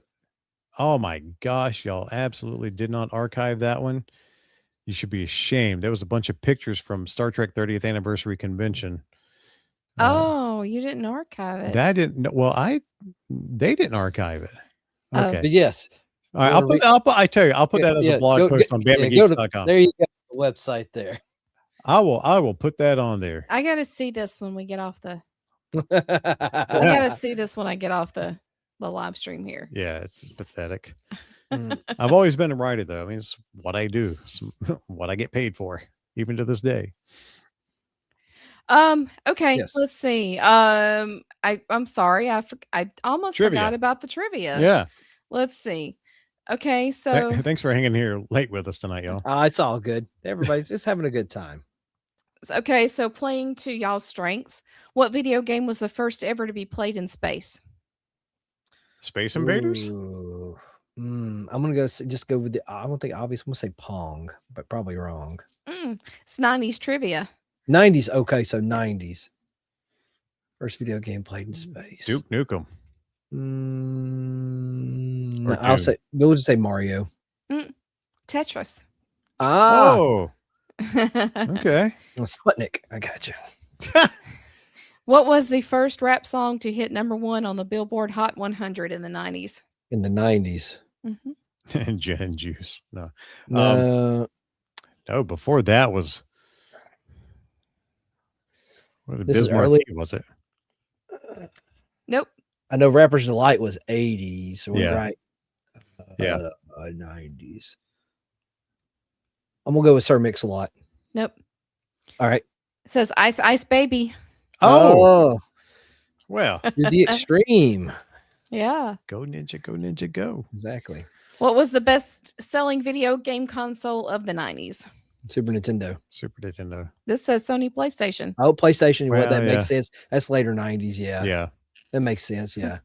Oh my gosh, y'all absolutely did not archive that one. You should be ashamed. There was a bunch of pictures from Star Trek 30th Anniversary Convention. Oh, you didn't archive it. That didn't. Well, they didn't archive it. Okay. But yes. All right. I tell you, I'll put that as a blog post on BamaGeeks.com. There you go. The website there. I will put that on there. I got to see this when we get off the. I got to see this when I get off the live stream here. Yeah, it's pathetic. I've always been a writer, though. I mean, it's what I do, it's what I get paid for, even to this day. Okay, yes. Let's see. I'm sorry. I almost forgot about the trivia. Yeah. Let's see. Okay, so thanks for hanging here late with us tonight, y'all. It's all good. Everybody's just having a good time. Okay, so playing to y'all's strengths. What video game was the first ever to be played in space? Space Invaders? Ooh. I'm gonna go with the. I don't think obvious. I'm gonna say Pong, but probably wrong. It's 90s trivia. 90s. Okay, so 90s. First video game played in space. Duke Nukem. We'll just say Mario. Tetris. Oh. Okay. Sputnik. I got you. What was the first rap song to hit #1 on the Billboard Hot 100 in the 90s? In the 90s. And Gin and Juice. No. No, before that was. What this is early. Was it? Nope. I know Rapper's Delight was 80s. So yeah. We're right. 90s. I'm gonna go with Sir Mix-a-Lot. Nope. All right. It says Ice Ice Baby. Oh. Well, To the extreme. Yeah. go ninja, go. Exactly. What was the best-selling video game console of the 90s? Super Nintendo. Super Nintendo. This says Sony PlayStation. Oh, PlayStation. Well, What that yeah. makes sense. That's later 90s. Yeah. Yeah. That makes sense. Yeah.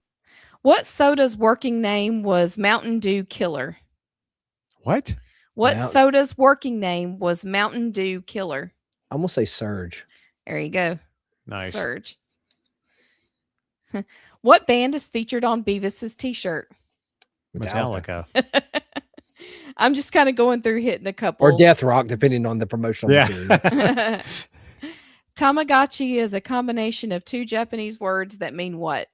What soda's working name was Mountain Dew Killer? What? What Mount- soda's working name was Mountain Dew Killer? I'm gonna say Surge. There you go. Nice. Surge. What band is featured on Beavis's t-shirt? Metallica. I'm just kind of going through hitting a couple. Or Death Rock, depending on the promotional material. Yeah. Tamagotchi is a combination of two Japanese words that mean what?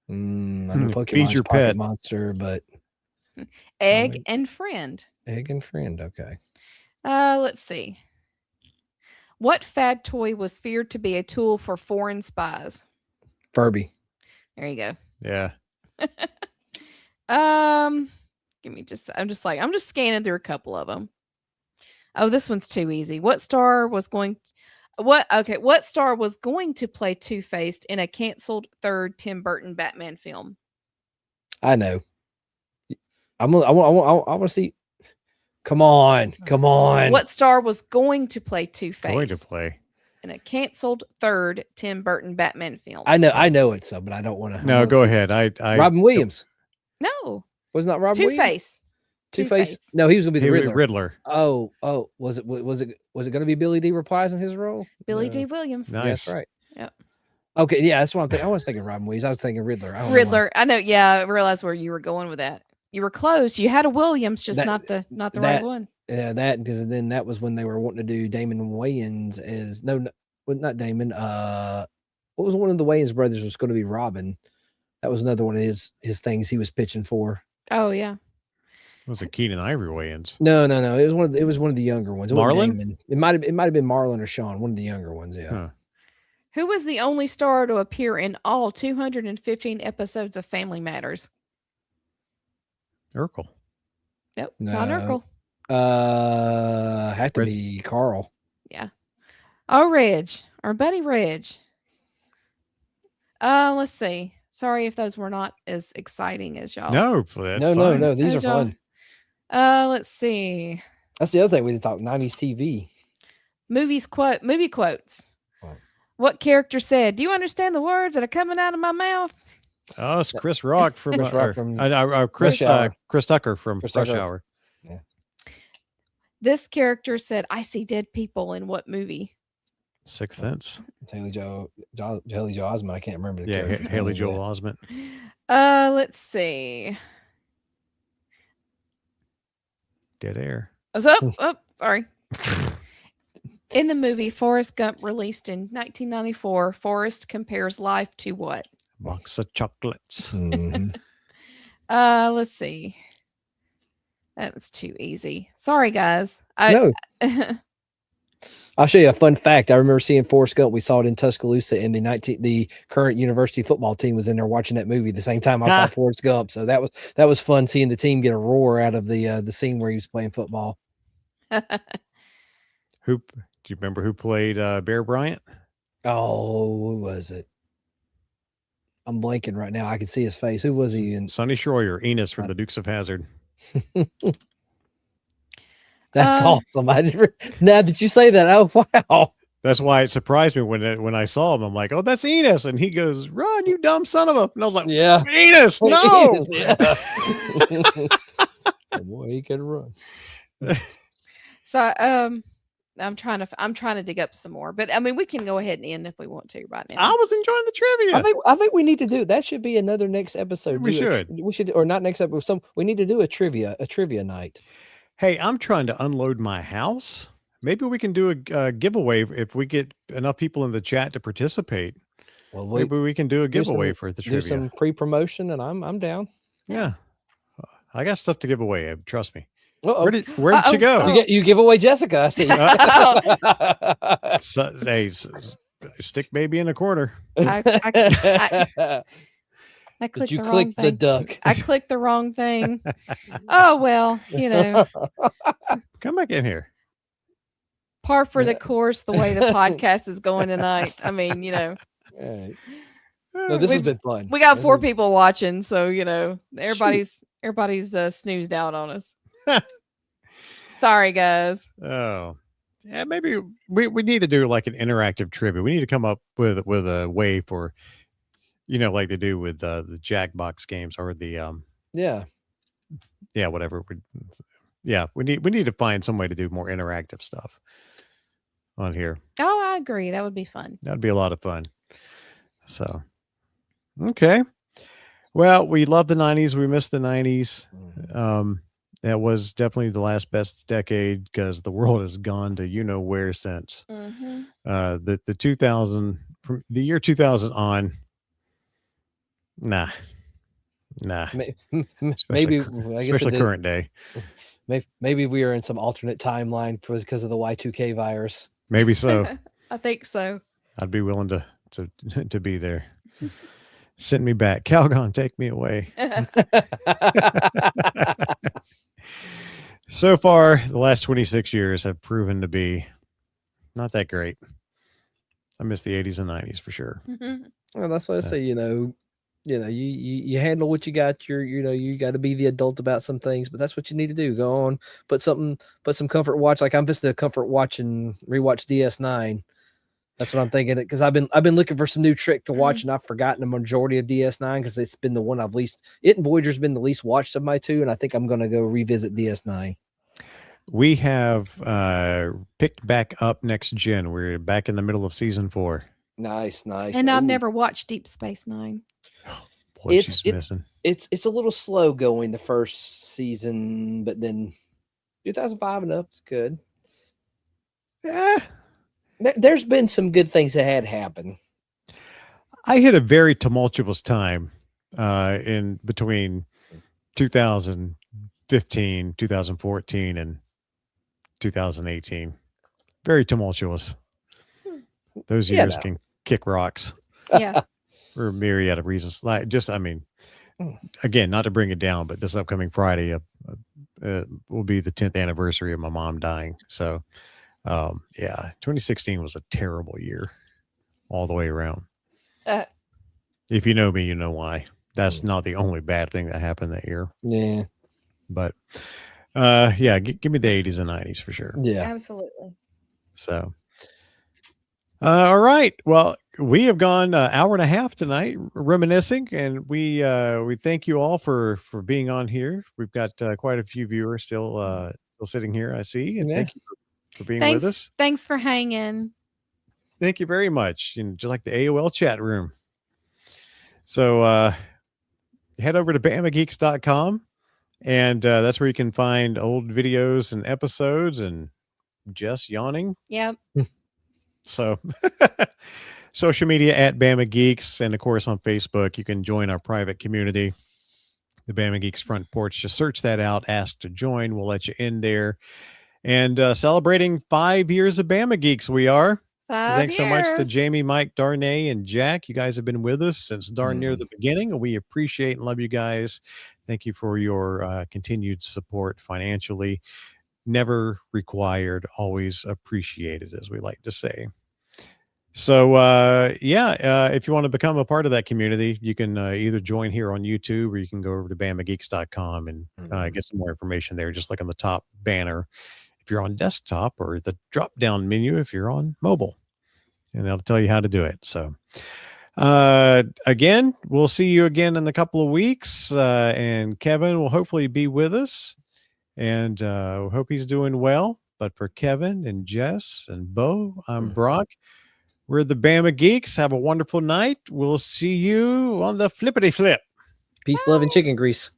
I know Feed Pokemon's your Pocket pet. Monster, but Egg Right. and friend. egg and friend. Okay. Let's see. What fad toy was feared to be a tool for foreign spies? Furby. There you go. Yeah. Give me just. I'm just scanning through a couple of them. Oh, this one's too easy. What star was going to play Two-Faced in a canceled third Tim Burton Batman film? I know. I want to see. Come on. What star was going to play Two-Faced Going to play. in a canceled third Tim Burton Batman film? I know it, so but I don't want to. No, go ahead. I Robin Williams. No, Was not Robin Williams? Two-Face. Two-Face. Two-Face. No, he was gonna be the He- Riddler. Riddler. Oh, was it gonna be Billy D. reprising his role? Billy No. D. Williams. Nice. Yeah, that's right. Yep. Okay, yeah, that's what I'm thinking. I was thinking Robin Williams. I was thinking Riddler. I don't know why. Riddler. I know. Yeah, I realized where you were going with that. You were close. You had a Williams, just That- not the right that- one. Yeah, that because then that was when they were wanting to do Damon Wayans as not Damon. What was one of the Wayans brothers was going to be Robin? That was another one of his things he was pitching for. Oh yeah. Was it Keenan Ivory Wayans? No. It was one of the younger ones. It wasn't Marlon? Damon. It might have been Marlon or Sean, one of the younger ones. Yeah. Huh. Who was the only star to appear in all 215 episodes of Family Matters? Urkel. Nope, not No. Urkel. Had to Red- be Carl. Oh, Reg, our buddy Reg. Let's see. Sorry if those were not as exciting as y'all. No, that's No. fine. These are As y'all- fun. Let's see. That's the other thing we did talk 90s TV. Movie quotes. Oh. What character said, "Do you understand the words that are coming out of my mouth?" Oh, it's Chris Rock from Chris Rock from Chris Rush Hour. Chris Tucker from Chris Rush Tucker. Hour. This character said, "I see dead people" in what movie? Sixth Sense. It's Haley Joel Osment. I can't remember the Yeah, character. Haley Joel Osment. Let's see. Dead air. Oh, sorry. In the movie Forrest Gump, released in 1994, Forrest compares life to what? Box of chocolates. Mhm. Let's see. That was too easy. Sorry, guys. No, I'll show you a fun fact. I remember seeing Forrest Gump. We saw it in Tuscaloosa, and the current university football team was in there watching that movie the same time I saw Forrest Gump. So that was fun seeing the team get a roar out of the scene where he was playing football. Who do you remember who played Bear Bryant? Oh, who was it? I'm blanking right now. I can see his face. Who was he in? Sonny Schroyer, Enos from the Dukes of Hazzard. That's awesome. Now did you say that? Oh wow. That's why it surprised me when I saw him. I'm like, oh, that's Enos, and he goes, "Run, you dumb son of a!" And I was like, Yeah. Enos, no. Yeah. Boy, he can run. So, I'm trying to dig up some more, but I mean, we can go ahead and end if we want to right now. I was enjoying the trivia. I think we need to do that. Should be another next episode. We should. We should, or not next episode. We need to do a trivia night. Hey, I'm trying to unload my house. Maybe we can do a giveaway if we get enough people in the chat to participate. Well, Maybe we can do a do some- giveaway for the do trivia. some pre-promotion, and I'm down. Yeah, I got stuff to give away. Eb, trust me. Uh-oh. Where did she go? Oh. You give away Jessica. I see. Hey, stick baby in a corner. I Did clicked you the click wrong the thing. duck? I clicked the wrong thing. Oh well, Come back in here. par for the course. The way the podcast is going tonight. I mean, Right. No, this has We've- been fun. We got This 4 is- people watching, so everybody's snoozed out on us. Sorry, guys. Oh, yeah. Maybe we need to do like an interactive trivia. We need to come up with a way for, like they do with the Jackbox games or the Yeah. whatever. We need to find some way to do more interactive stuff on here. Oh, I agree. That would be fun. That'd be a lot of fun. So, okay. Well, we love the 90s. We miss the 90s. That was definitely the last best decade because the world has gone to where since. Mm-hmm. The 2000 from the year 2000 on. Nah. Maybe especially current day. Maybe we are in some alternate timeline because of the Y2K virus. Maybe so. I think so. I'd be willing to be there. Send me back. Calgon, take me away. So far, the last 26 years have proven to be not that great. I miss the 80s and 90s for sure. Well, that's why I say, you handle what you got. You got to be the adult about some things, but that's what you need to do. Go on, put some comfort watch. Like I'm just a comfort watch and rewatch DS9. That's what I'm thinking. Because I've been looking for some new trick to watch, and I've forgotten the majority of DS9 because it's been the one I've least. It and Voyager's been the least watched of my two, and I think I'm going to go revisit DS9. We have picked back up next gen. We're back in the middle of season 4. Nice. And I've never watched Deep Space Nine. Boy, she's missing. It's a little slow going the first season, but then 2005 and up is good. Yeah. There's been some good things that had happened. I had a very tumultuous time in between 2015, 2014, and 2018. Very tumultuous. Those years can kick rocks. Yeah. For a myriad of reasons. Again, not to bring it down, but this upcoming Friday will be the 10th anniversary of my mom dying. So, 2016 was a terrible year all the way around. If you know me, you know why. That's not the only bad thing that happened that year. Yeah. But, give me the 80s and 90s for sure. Yeah. Absolutely. So, all right. Well, we have gone an hour and a half tonight reminiscing, and we thank you all for being on here. We've got quite a few viewers still sitting here, I see. And thank you for being with us. Thanks for hanging. Thank you very much. Just like the AOL chat room. So head over to BamaGeeks.com, and that's where you can find old videos and episodes and Jess yawning. Yep. So social media at Bama Geeks, and of course on Facebook you can join our private community, the Bama Geeks Front Porch. Just search that out, ask to join, we'll let you in there. And celebrating 5 years of Bama Geeks we are. 5 Thanks so much to years. Jamie, Mike, Darnay, and Jack. You guys have been with us since darn near the beginning, and we appreciate and love you guys. Thank you for your continued support financially. Never required, always appreciated, as we like to say. So, if you want to become a part of that community, you can either join here on YouTube, or you can go over to BamaGeeks.com and get some more information there. Just like on the top banner if you're on desktop, or the drop-down menu if you're on mobile, and it'll tell you how to do it. So, again, we'll see you again in a couple of weeks, and Kevin will hopefully be with us. And we hope he's doing well. But for Kevin and Jess and Bo, I'm Brock. We're the Bama Geeks. Have a wonderful night. We'll see you on the flippity flip. Peace, love, and chicken grease.